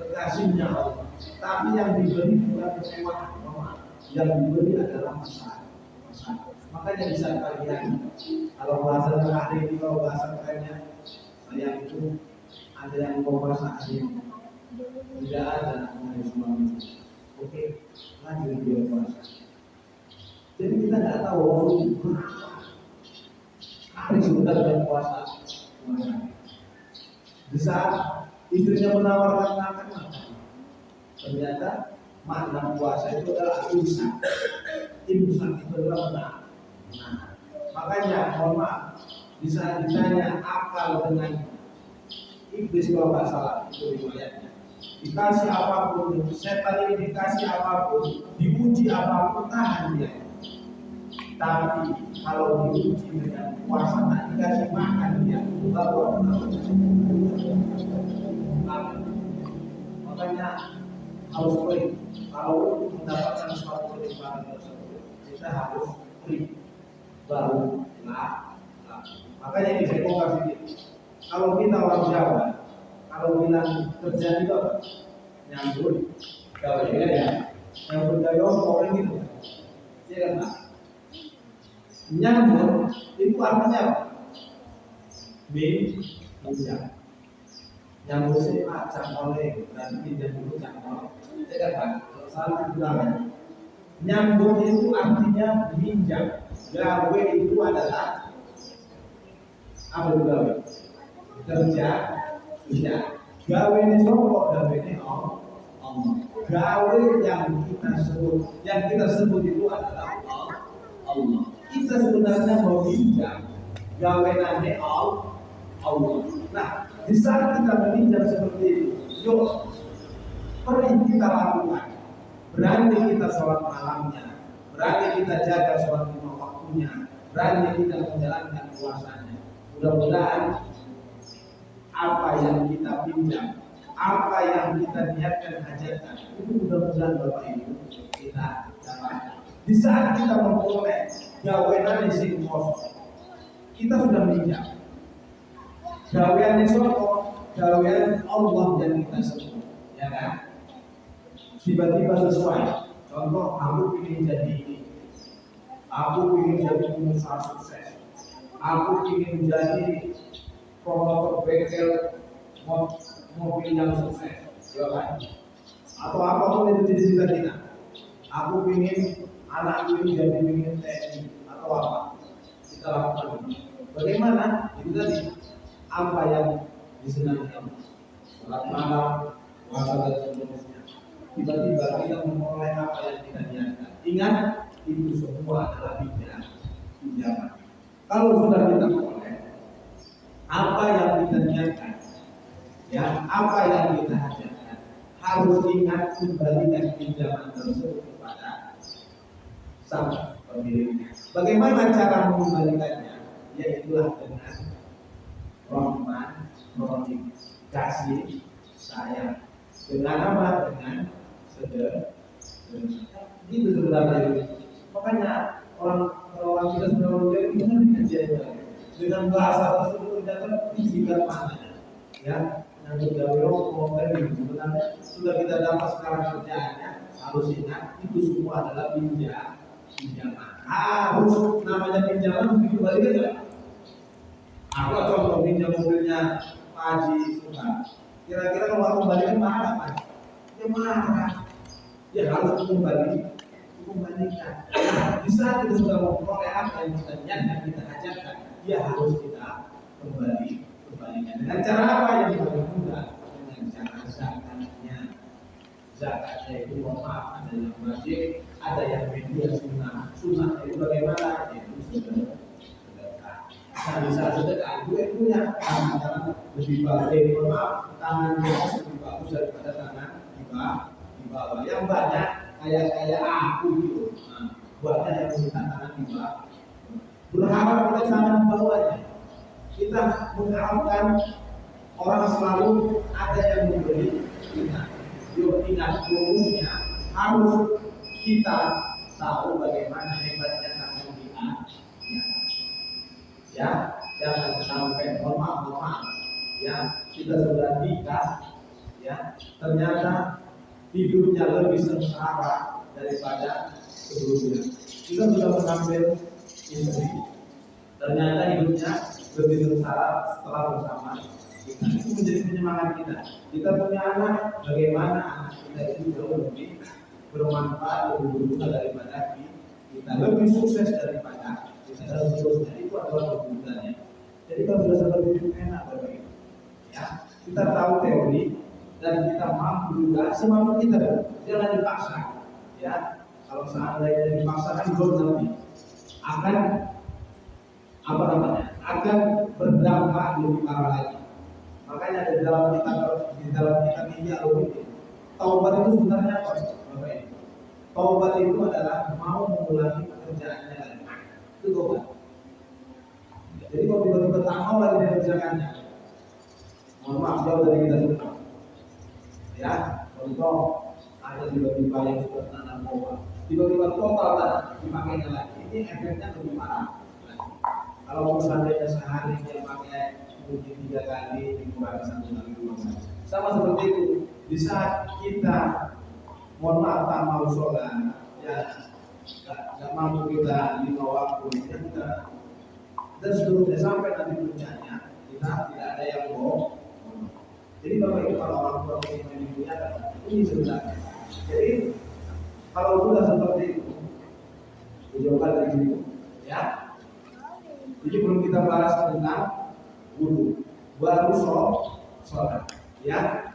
kekasihnya Allah. Tapi yang diberi bukan kemewahan, yang diberi adalah masalah. Makanya bisa pagi hari. Kalau bahasa hari ini, kalau bahasa kerennya, saya itu ada yang mau bahasa hari ini. Tidak ada yang suami. Oke, lanjut dia puasa. Jadi kita tidak tahu hari sebentar dan puasa. Di saat istrinya menawarkan makan. Ternyata makna puasa itu adalah imsak. Imsak itu adalah menahan. Makanya mohon maaf, di saat ditanya akal dengan iblis kalau nggak salah itu riwayatnya, dikasih apapun, setan ini dikasih apapun, diuji apapun, tahan dia. Tapi kalau diuji dengan puasa, tak dikasih makan dia, baru makanya harus free. Kalau mendapatkan suatu kenikmatan tersebut, kita harus free. Baru lah. Makanya ini saya bongkar sedikit. Kalau kita orang Jawa, kalau bilang kerja itu apa? Nyambut gawe ya. Nyambut gawe orang gitu. Iya kan Pak? Nyambut itu artinya apa? Minjam. Nyambut sih macam oleh dan pinjam dulu cangkol. Iya kan Pak? Salah bilang. Nyambut itu artinya minjam. Gawe itu adalah apa itu gawe? Kerja, sudah. Gawe ini sopo, gawe ini Allah. Gawe yang kita sebut itu adalah Allah. Kita sebenarnya mau pinjam, gawe nanti Allah. Nah, di saat kita meminjam seperti itu, yuk, pergi kita lakukan. Berani kita sholat malamnya, berani kita jaga sholat lima waktunya, berani kita menjalankan puasanya. Mudah-mudahan apa yang kita pinjam, apa yang kita niatkan hajatkan, itu mudah-mudahan Bapak Ibu kita dapat. Di saat kita memperoleh gawean sing kosong, kita sudah pinjam. Gawean soko, gawean Allah yang kita sebut, ya kan? Tiba-tiba sesuai. Contoh, aku ingin jadi ini, aku ingin jadi pengusaha sukses, aku ingin jadi promotor bengkel mobil yang sukses, ya kan? Atau apapun itu cita-cita kita. Aku ingin anakku ini jadi ingin TNI atau apa? Kita lakukan ini. Bagaimana? Itu tadi apa yang disenangi Allah. Sholat malam, puasa dan seterusnya. Tiba-tiba kita memperoleh apa yang kita niatkan. Ingat, itu semua adalah pinjaman. Kalau sudah kita peroleh apa yang kita niatkan, ya, apa yang kita hajatkan, harus ingat kembalikan pinjaman tersebut kepada sang pemiliknya. Bagaimana cara mengembalikannya? Yaitulah dengan rahman, rahim, kasih, sayang. Dengan apa? Dengan sederhana. Itu sebenarnya. Makanya orang kita sebenarnya dengan kajian dengan bahasa tersebut kita diberikan maknanya. Ya, yang gawe rokok sebenarnya sudah kita dapat sekarang kerjaannya, harus ingat itu semua adalah pinjaman. Harus namanya pinjaman dikembalikan ya. Aku contoh pinjam mobilnya Pak Haji Sultan. Kira-kira kalau aku kembalikan marah Pak? Ya marah. Ya harus kembalikan. Nah, di saat kita sudah memperoleh apa yang kita niatkan, kita hajatkan, dia harus kita kembalikan. Dengan cara apa yang paling mudah? Dengan cara zakatnya. Zakatnya itu maaf, ada yang wajib, ada yang media sunnah. Sunnah itu bagaimana? Itu sedekah. Nah, di saat sedekah gue punya tangan lebih baik, maaf, tangan kita lebih bagus daripada tangan di bawah. Yang banyak kayak aku gitu. Nah, buatnya yang minta tangan di bawah. Berharap kita tangan di bawahnya. Kita mengharapkan orang selalu ada yang memberi kita. Yuk ingat fokusnya harus kita tahu bagaimana hebatnya tangan kita. Ya, jangan sampai normal. Ya, kita sudah nikah. Ya, ternyata hidupnya lebih sengsara daripada sebelumnya. Kita sudah mengambil istri, ternyata hidupnya lebih sengsara setelah bersama kita. Itu menjadi penyemangat kita. Kita punya anak, bagaimana anak kita itu jauh lebih bermanfaat, lebih berguna daripada kita, lebih sukses daripada kita, dan seterusnya. Itu adalah kebutuhannya. Jadi kalau sudah seperti itu enak bagi ya. kita tahu teori dan kita mampu juga semampu kita, jangan dipaksa. Ya, kalau seandainya dipaksakan belum nanti akan apa namanya? Akan berdampak lebih parah lagi. Makanya di dalam kitab ini Al-Quran, taubat itu sebenarnya apa? Bapak Ibu? Taubat itu adalah mau mengulangi pekerjaannya lagi. Itu taubat. Jadi kalau tiba-tiba tak mau lagi mengerjakannya, mohon maaf jauh dari kita semua. Ya, contoh ada tiba-tiba yang sudah tanam narkoba, tiba-tiba total dipakainya lagi. Ini efeknya lebih parah. Kalau seandainya sehari dia pakai mungkin 3 kali, dikurangi 1 kali 2 kali. Sama seperti itu. Di saat kita mohon maaf tak mau sholat, ya nggak mampu kita 5 waktu, ya kita dan seterusnya sampai nanti puncaknya kita tidak ada yang mau. Jadi bapak itu kalau orang tua ingin dimuliakan ini sebenarnya. Jadi kalau sudah seperti itu, dijauhkan dari situ, ya. Jadi belum kita bahas tentang wudu, baru sholat, ya.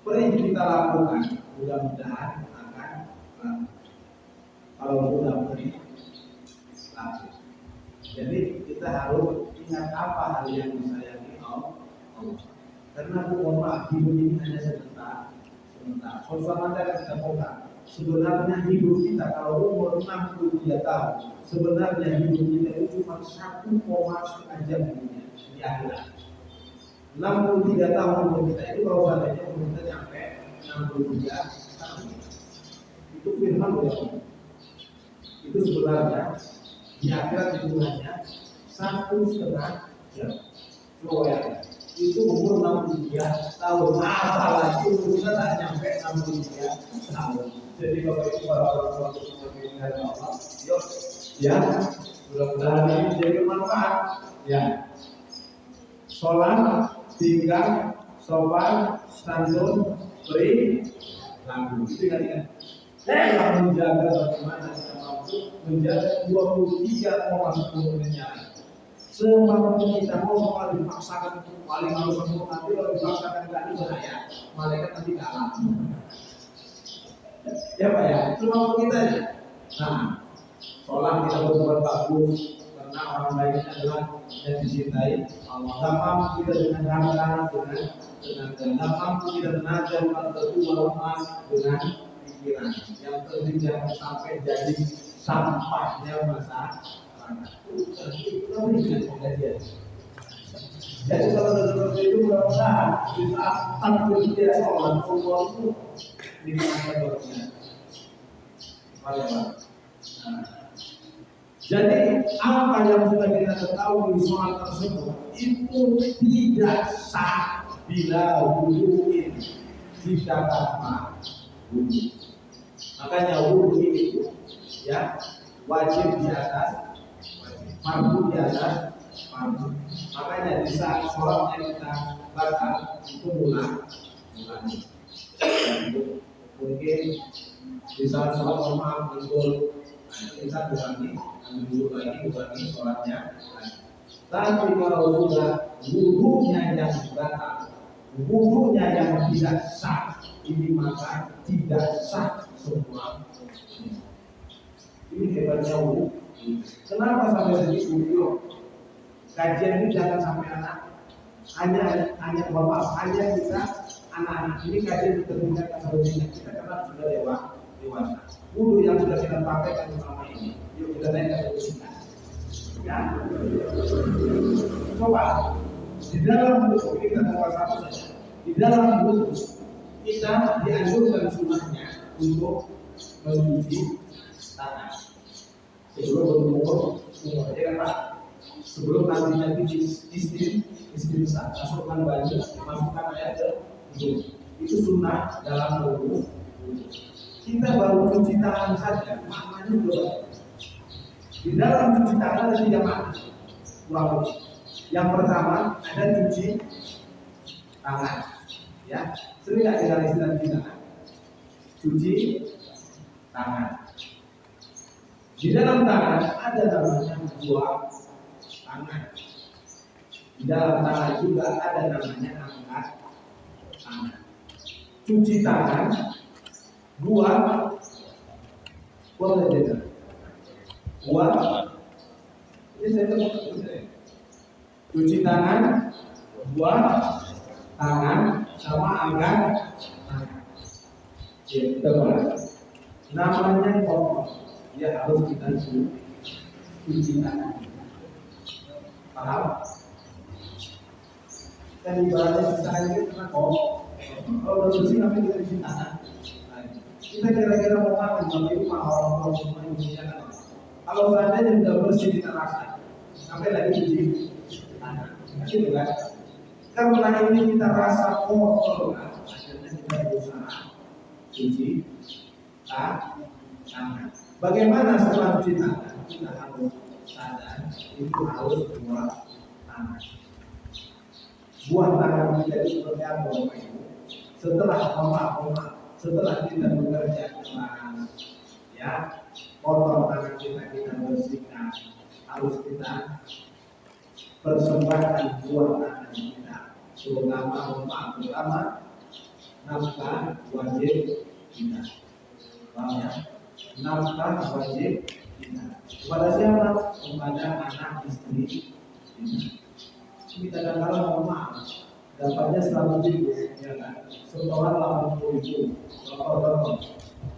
Apa yang kita lakukan mudah-mudahan akan kalau sudah beri laku. Jadi kita harus ingat apa hal yang disayangi Allah. Karena mohon maaf hidup ini hanya sebentar. Suasana kita pola. Sebenarnya hidup kita kalau umur 63 tahun, sebenarnya hidup kita itu cuma 1,5 jam di akhirat. 63 tahun umur kita itu kalau seandainya umur kita sampai 63 tahun, itu firman Allah. Itu sebenarnya di akhirat itu hanya 1,5 jam. Coba ya, itu umur 63 tahun, apalagi umur kita tak nyampe 63 tahun. Jadi kalau itu para orang tua semua mengingat Allah, yuk, ya, mudah-mudahan ini jadi bermanfaat. Ya, sholat, tinggal, sopan, santun, beri, lagu. Itu ingat-ingat. Kita menjaga bagaimana kita mampu menjaga 23,10 menit. Semampu kita mau soal dipaksakan paling harus semua nanti kalau dipaksakan tadi bahaya, malaikat nanti kalah. Ya Pak ya, semampu kita ya. Nah, sholat kita berbuat bagus karena orang lain adalah yang dicintai Allah. Tak mampu kita dengan harta, dengan mampu kita tenaga, berdoa dengan pikiran. Yang penting jangan sampai jadi sampahnya masa. Jadi kalau seperti itu mudah-mudahan di saat tampil dia sholat Allah itu dimana doanya. Jadi apa yang sudah kita ketahui soal tersebut itu tidak sah bila wudu ini tidak tanpa wudu. Makanya wudu ini ya wajib di atas fardu di atas fardu. Makanya di saat sholatnya kita batal itu ulangi. Mungkin di saat sholat maaf betul kita ulangi sholatnya. Tapi kalau sudah wudunya yang batal, wudunya yang tidak sah, ini maka tidak sah semua. Ini hebatnya wudu. Kenapa sampai segitu? Yuk, kajian ini jangan sampai anak hanya bapak, hanya kita anak-anak ini kajian tertingkat sebetulnya kita karena sudah dewasa. Wudu yang sudah kita pakai kan selama ini, yuk kita naik ke sini. Ya, coba di dalam wudu ini kita nomor satu saja. Di dalam wudu kita dianjurkan sunnahnya untuk mencuci tangan. Sebelum berumur, ya kan Pak? Sebelum nantinya istinsa, masukkan baju, masukkan air ke hidung. Itu sunnah dalam wudu. Kita baru cuci tangan saja, maknanya belum. Di dalam cuci tangan ada 3 makna. Kurang lebih. Yang pertama ada cuci tangan, ya. Sering nggak dengar istilah cuci tangan? Cuci tangan. Di dalam tangan ada namanya buah tangan. Di dalam tangan juga ada namanya angkat tangan. Cuci tangan, buat tidak. Buat ini saya cuci tangan, buat tangan sama angkat tangan. Ya, namanya kotor, ya harus kita cuci tangan. Paham? Kan ibaratnya kita ini karena kotor. Kalau udah bersih nanti kita cuci tangan. Kita kira-kira mau makan, tapi itu mah orang semua Indonesia kan. Kalau seandainya sudah bersih kita rasa, sampai lagi cuci tangan, gitu kan? Karena ini kita rasa kotor, kan? Akhirnya kita berusaha cuci tangan. Bagaimana setelah cuci tangan? Kita harus sadar itu harus buat tangan. Buat tangan kita itu seperti apa? Setelah setelah kita bekerja keras, ya kotor tangan kita bersihkan, harus kita persembahkan buat tangan kita, terutama nafkah wajib kita. Paham ya? Nafkah wajib kita. Kepada siapa? Kepada anak istri kita. Kita kadang-kadang mau maaf, dapatnya 100.000, ya kan? Setoran 80.000, contoh.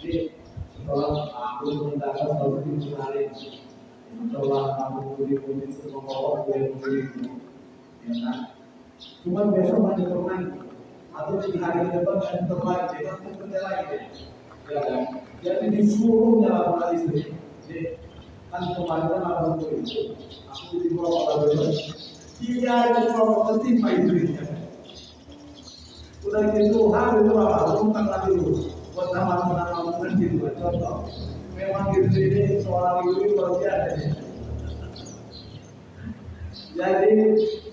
Jadi setoran aku menggunakan 100.000 hari, setoran 80.000 itu membawa 20.000, ya kan? Cuma besok ada teman, atau di hari ke depan ada teman, dia kan kerja lagi, ya kan? Jadi disuruh jalan lagi istri. Jadi kan kemarin kan 80.000, aku dibawa pada besok. Dia itu kalau tertimpa istrinya. Udah gitu hari itu apa? Bukan lagi dulu. Buat nama gitu. Contoh, memang istri ini seorang ibu luar biasa. Jadi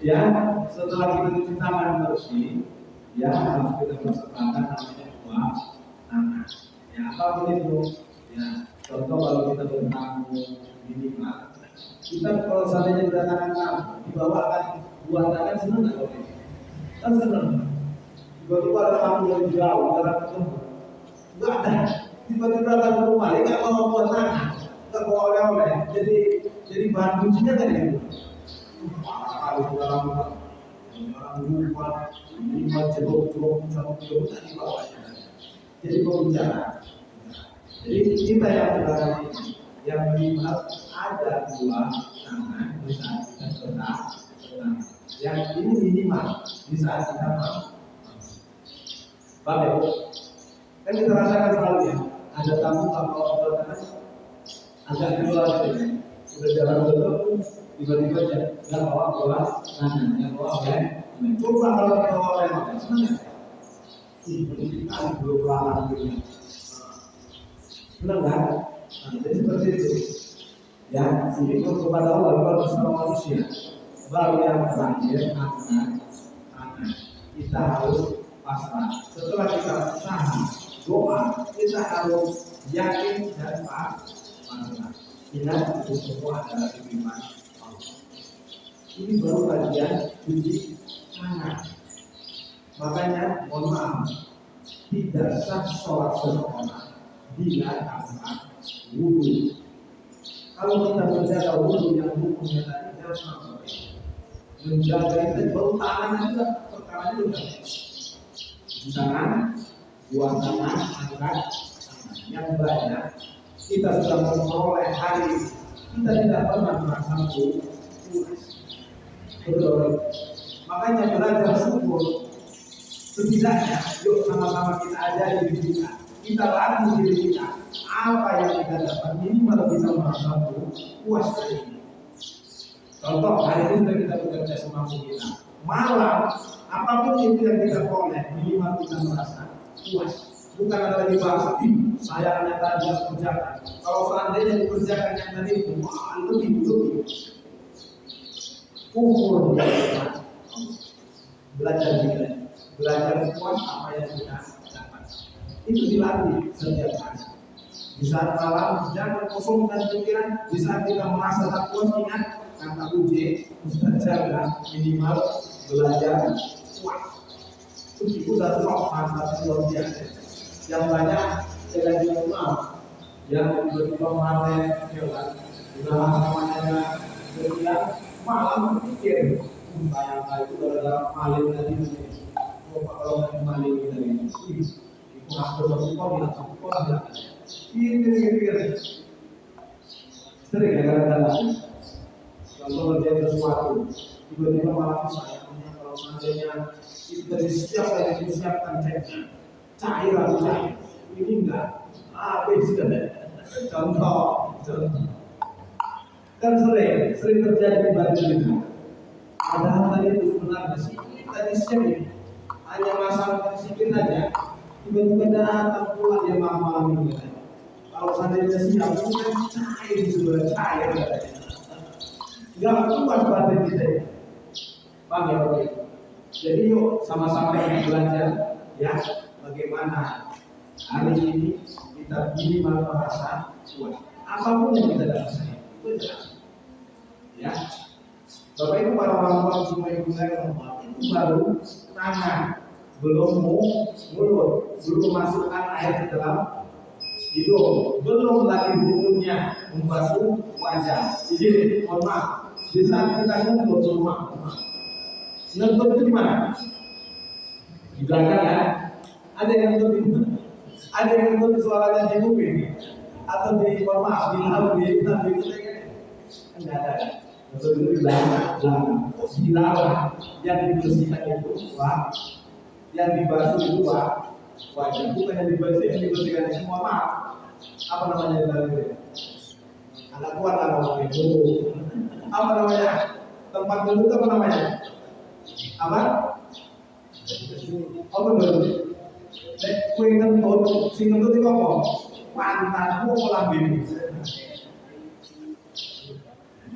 ya setelah kita cuci tangan bersih, ya harus kita persembahkan namanya buah tangan. Ya apapun itu, ya contoh kalau kita bertamu minimal. Kita kalau seandainya berdatangan tamu, dibawakan buah tangan senang nggak kalau ini? Kan senang. Tiba-tiba ada tamu yang jauh, jarang ketemu. Nggak ada. Tiba-tiba datang ke rumah, dia nggak bawa buah tangan, nggak bawa oleh-oleh. Jadi bahan kuncinya kan itu. Kalau dalam rumah, lima jeruk tak dibawa. Jadi pembicara. Jadi kita yang berada yang minimal ada buah tangan di saat kita senang. Yang ini minimal di saat kita mau. Bapak, kan kita rasakan selalu ya. Ada tamu kalau buah tangan agak keluar gitu. Sudah jalan dulu, tiba-tiba nggak bawa buah tangan, nggak bawa oleh. Coba kalau kita bawa oleh, senang nggak? Kita belum lama gitu. Senang kan? Jadi seperti itu. Ya, ini kepada Allah kepada semua manusia. Baru yang terakhir anak. Kita harus pasrah. Setelah kita usaha doa, kita harus yakin dan pasrah. Ingat itu semua adalah firman Allah. Ini baru bagian cuci tangan. Makanya mohon maaf, tidak sah sholat seseorang bila tanpa wudhu. Kalau kita menjaga wudhu yang hukumnya tadi jangan sampai menjaga itu baru tangan juga perkara juga. Tangan, buah tangan, angkat yang banyak. Kita sudah memperoleh hari kita tidak pernah merasa puas. Betul. Makanya belajar syukur. Setidaknya yuk sama-sama kita ajari diri kita. Kita latih diri kita. Apa yang kita dapat minimal kita merasa puas hari ini. Contoh hari ini sudah kita bekerja semampu kita. Malam apapun itu yang kita peroleh minimal kita merasa puas. Bukan ada lagi bahasa saya hanya tadi kerjakan. Kalau seandainya dikerjakan yang tadi itu lebih kufur dia belajar kita. Belajar puas apa yang kita dapat. Itu dilatih setiap hari. Di saat malam jangan kosongkan pikiran. Di saat kita merasa tak puas ingat kata Ustaz jaga minimal belajar puas. itu udah roh manfaat luar biasa. Yang banyak saya lagi rumah, yang tiba-tiba panen, ya kan, udah namanya kemudian malam pikir, bayangkan itu gara-gara maling tadi, kalau maling tadi, itu hampir satu kau ini sering ya kadang-kadang contoh ngerjain sesuatu tiba-tiba malah sayangnya kalau seandainya itu dari setiap yang disiapkan ceknya cair ini enggak habis contoh kan sering terjadi di batin kita padahal tadi itu sebenarnya sih tadi siap hanya masalah disiplin aja tiba-tiba datang pula dia malam-malam ini kalau seandainya siap itu kan cair sebenarnya cair nggak kuat batin kita paham ya Bapak Ibu? Jadi yuk sama-sama kita belajar ya bagaimana hari ini kita minimal merasa kuat apapun yang kita rasain itu jelas ya Bapak Ibu para orang tua semua ibu saya itu baru tangan belum mulut belum masukkan air ke dalam hidung belum lagi mulutnya membasuh wajah izin mohon maaf di saat kita ngentut ngentut itu di mana? Di belakang ya ada yang ngentut di mana? Ada yang ngentut suaranya di kuping atau di mohon maaf di laut di hitam di itu kan nggak ada ngentut itu di belakang di laut yang dibersihkan itu yang dibasuh itu wajah bukan yang dibersihkan itu mohon maaf apa namanya itu anak kuat apa namanya itu apa namanya tempat duduk apa namanya apa betul kue ngentut si ngentut itu apa pantatmu lambung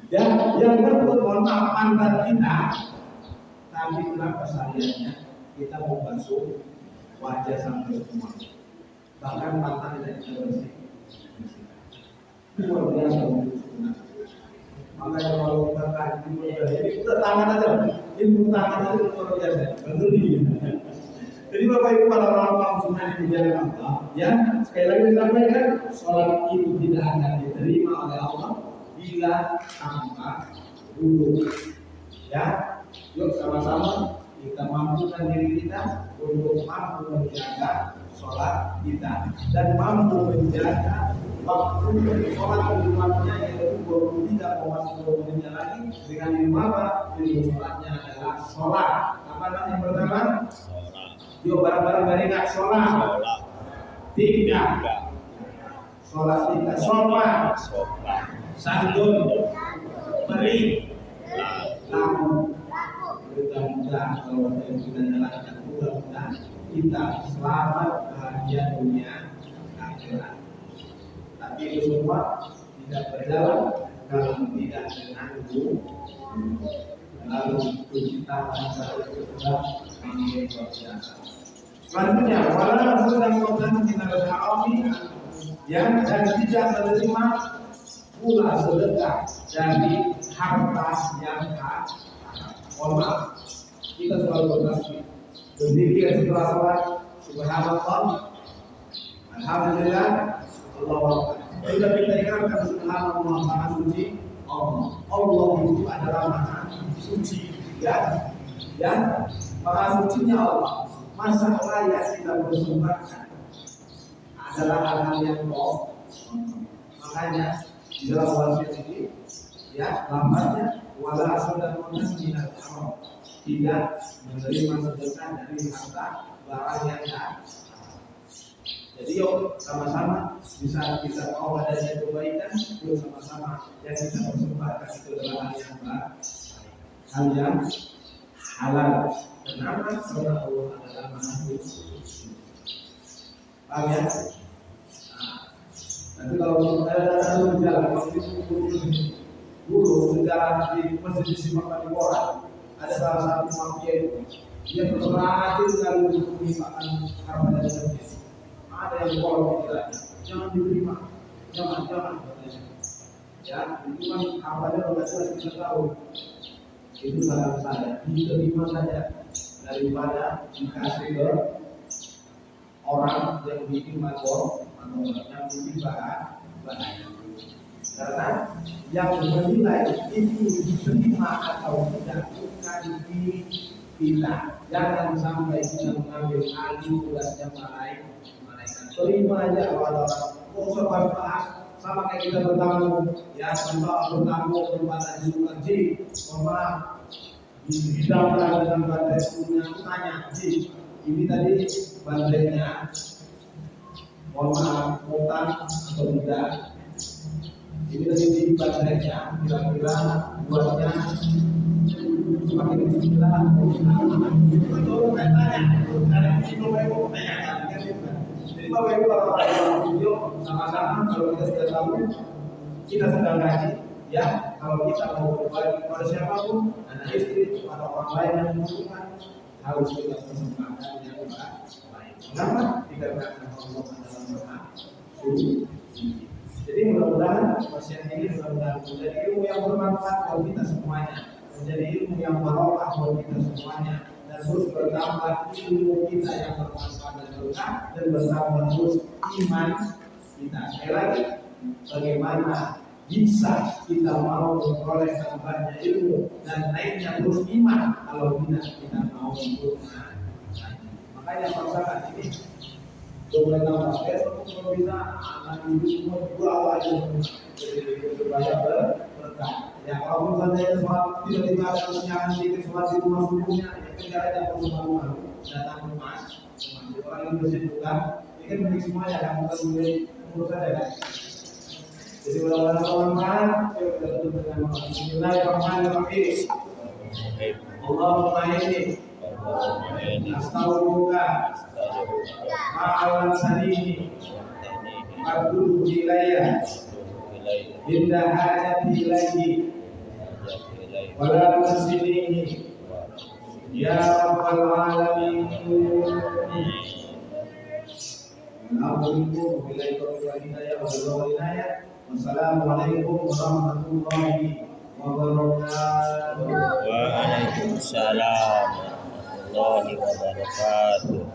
yang ngentut mohon maaf pantat kita tapi kenapa sayangnya kita mau basuh wajah sampai semua bahkan pantat tidak bisa bersih luar biasa makanya kalau kita kaji jadi kita tangan aja ilmu tangan aja luar biasa betul jadi Bapak Ibu para orang semua di jalan Allah ya sekali lagi disampaikan sholat itu tidak akan diterima oleh Allah bila tanpa wudu ya yuk sama-sama kita mampukan diri kita untuk mampu menjaga sholat kita dan mampu menjaga waktu sholat keduanya yaitu 23,10 menit lagi dengan ilmu apa? Ilmu sholatnya adalah sholat. Apa namanya yang pertama? Yuk bareng-bareng dari ingat sholat. Tiga. Sholat tiga. Sopan. Santun. Beri. Laku. Mudah-mudahan kalau kita jalankan mudah-mudahan kita selamat bahagia dunia akhirat. Tapi itu semua tidak berjalan kalau tidak dengan wudu. Lalu cuci tangan itu sudah menjadi biasa. Selanjutnya, wala sedang melakukan tindakan haram yang dan tidak menerima pula sedekah dari harta yang haram. Mohon maaf, kita selalu bertasbih, berzikir setelah sholat, subhanallah, alhamdulillah, Allahu Akbar. Bila kita ingatkan subhanallah maha suci Allah. Allah itu adalah maha suci ya maha sucinya Allah. Masa layak kita bersembahkan adalah hal-hal yang bohong. Makanya di dalam wasiat ini ya lambangnya wala sudah minal haram tidak menerima sedekah dari harta barang yang haram. Jadi yuk sama-sama di saat kita tahu adanya kebaikan, yuk sama-sama yang kita persembahkan itu adalah hal yang halal. Kenapa? Karena Allah adalah Maha Suci. Paham ya? Nanti kalau kita berjalan dulu sejarah di masjid di Simakan di Bora, ada salah satu mafia itu dia berhasil sekali untuk menimpakan harta dari masjid. Ada yang kalau kita jangan diterima, jangan ya itu kan apanya kalau kita tahu itu salah saya diterima saja daripada dikasih ke orang yang bikin magor atau yang bikin bahan. Karena yang menilai itu diterima atau tidak bukan di kita. Jangan sampai kita mengambil alih tugasnya malaikat. Terima aja orang-orang. Usah bahas sama kayak kita bertamu, ya tanpa bertamu kepada julukan Ji, mohon di bidang dengan badai punya tanya Ji, ini tadi badainya, mohon maaf, utang atau tidak? Ini tadi di badainya, kira-kira buatnya semakin bismillah, itu tanya, dari situ mereka tanya. Jadi Bapak Ibu kalau video sama-sama kalau kita sudah tahu kita sedang ngaji, ya kalau kita mau berbagi kepada siapapun, anak istri atau orang lain yang membutuhkan harus kita persembahkan yang baik. Kenapa? Dikarenakan Allah adalah Maha Suci. Jadi mudah-mudahan pasien ini mudah-mudahan menjadi ilmu yang bermanfaat buat kita semuanya, menjadi ilmu yang barokah buat kita semuanya. Dan terus bertambah ilmu kita yang bermanfaat dan berkah, dan bertambah terus iman kita. Sekali lagi, bagaimana bisa kita mau memperoleh tambahnya ilmu dan naiknya terus iman kalau kita mau untuk makanya paksakan ini boleh tambah besok kalau bisa anak ibu semua juga aja supaya berkah. Ya kalau misalnya sholat tiba-tiba ada kesenjangan sedikit sholat di rumah subuhnya, ya kejar aja ke rumah datang ke mas, orang yang bersibukkan, ini kan milik semuanya kan, bukan milik urus saja kan. Jadi mudah-mudahan teman-teman, yuk kita tutup dengan Bismillahirrahmanirrahim. Allahumma inni astaghfiruka ma'alan sanini abduhu ilayya inda hajati ilayhi wala tusinihi ya rabbal alamin. Wassalamualaikum warahmatullahi wabarakatuh. Waalaikumsalam warahmatullahi wabarakatuh.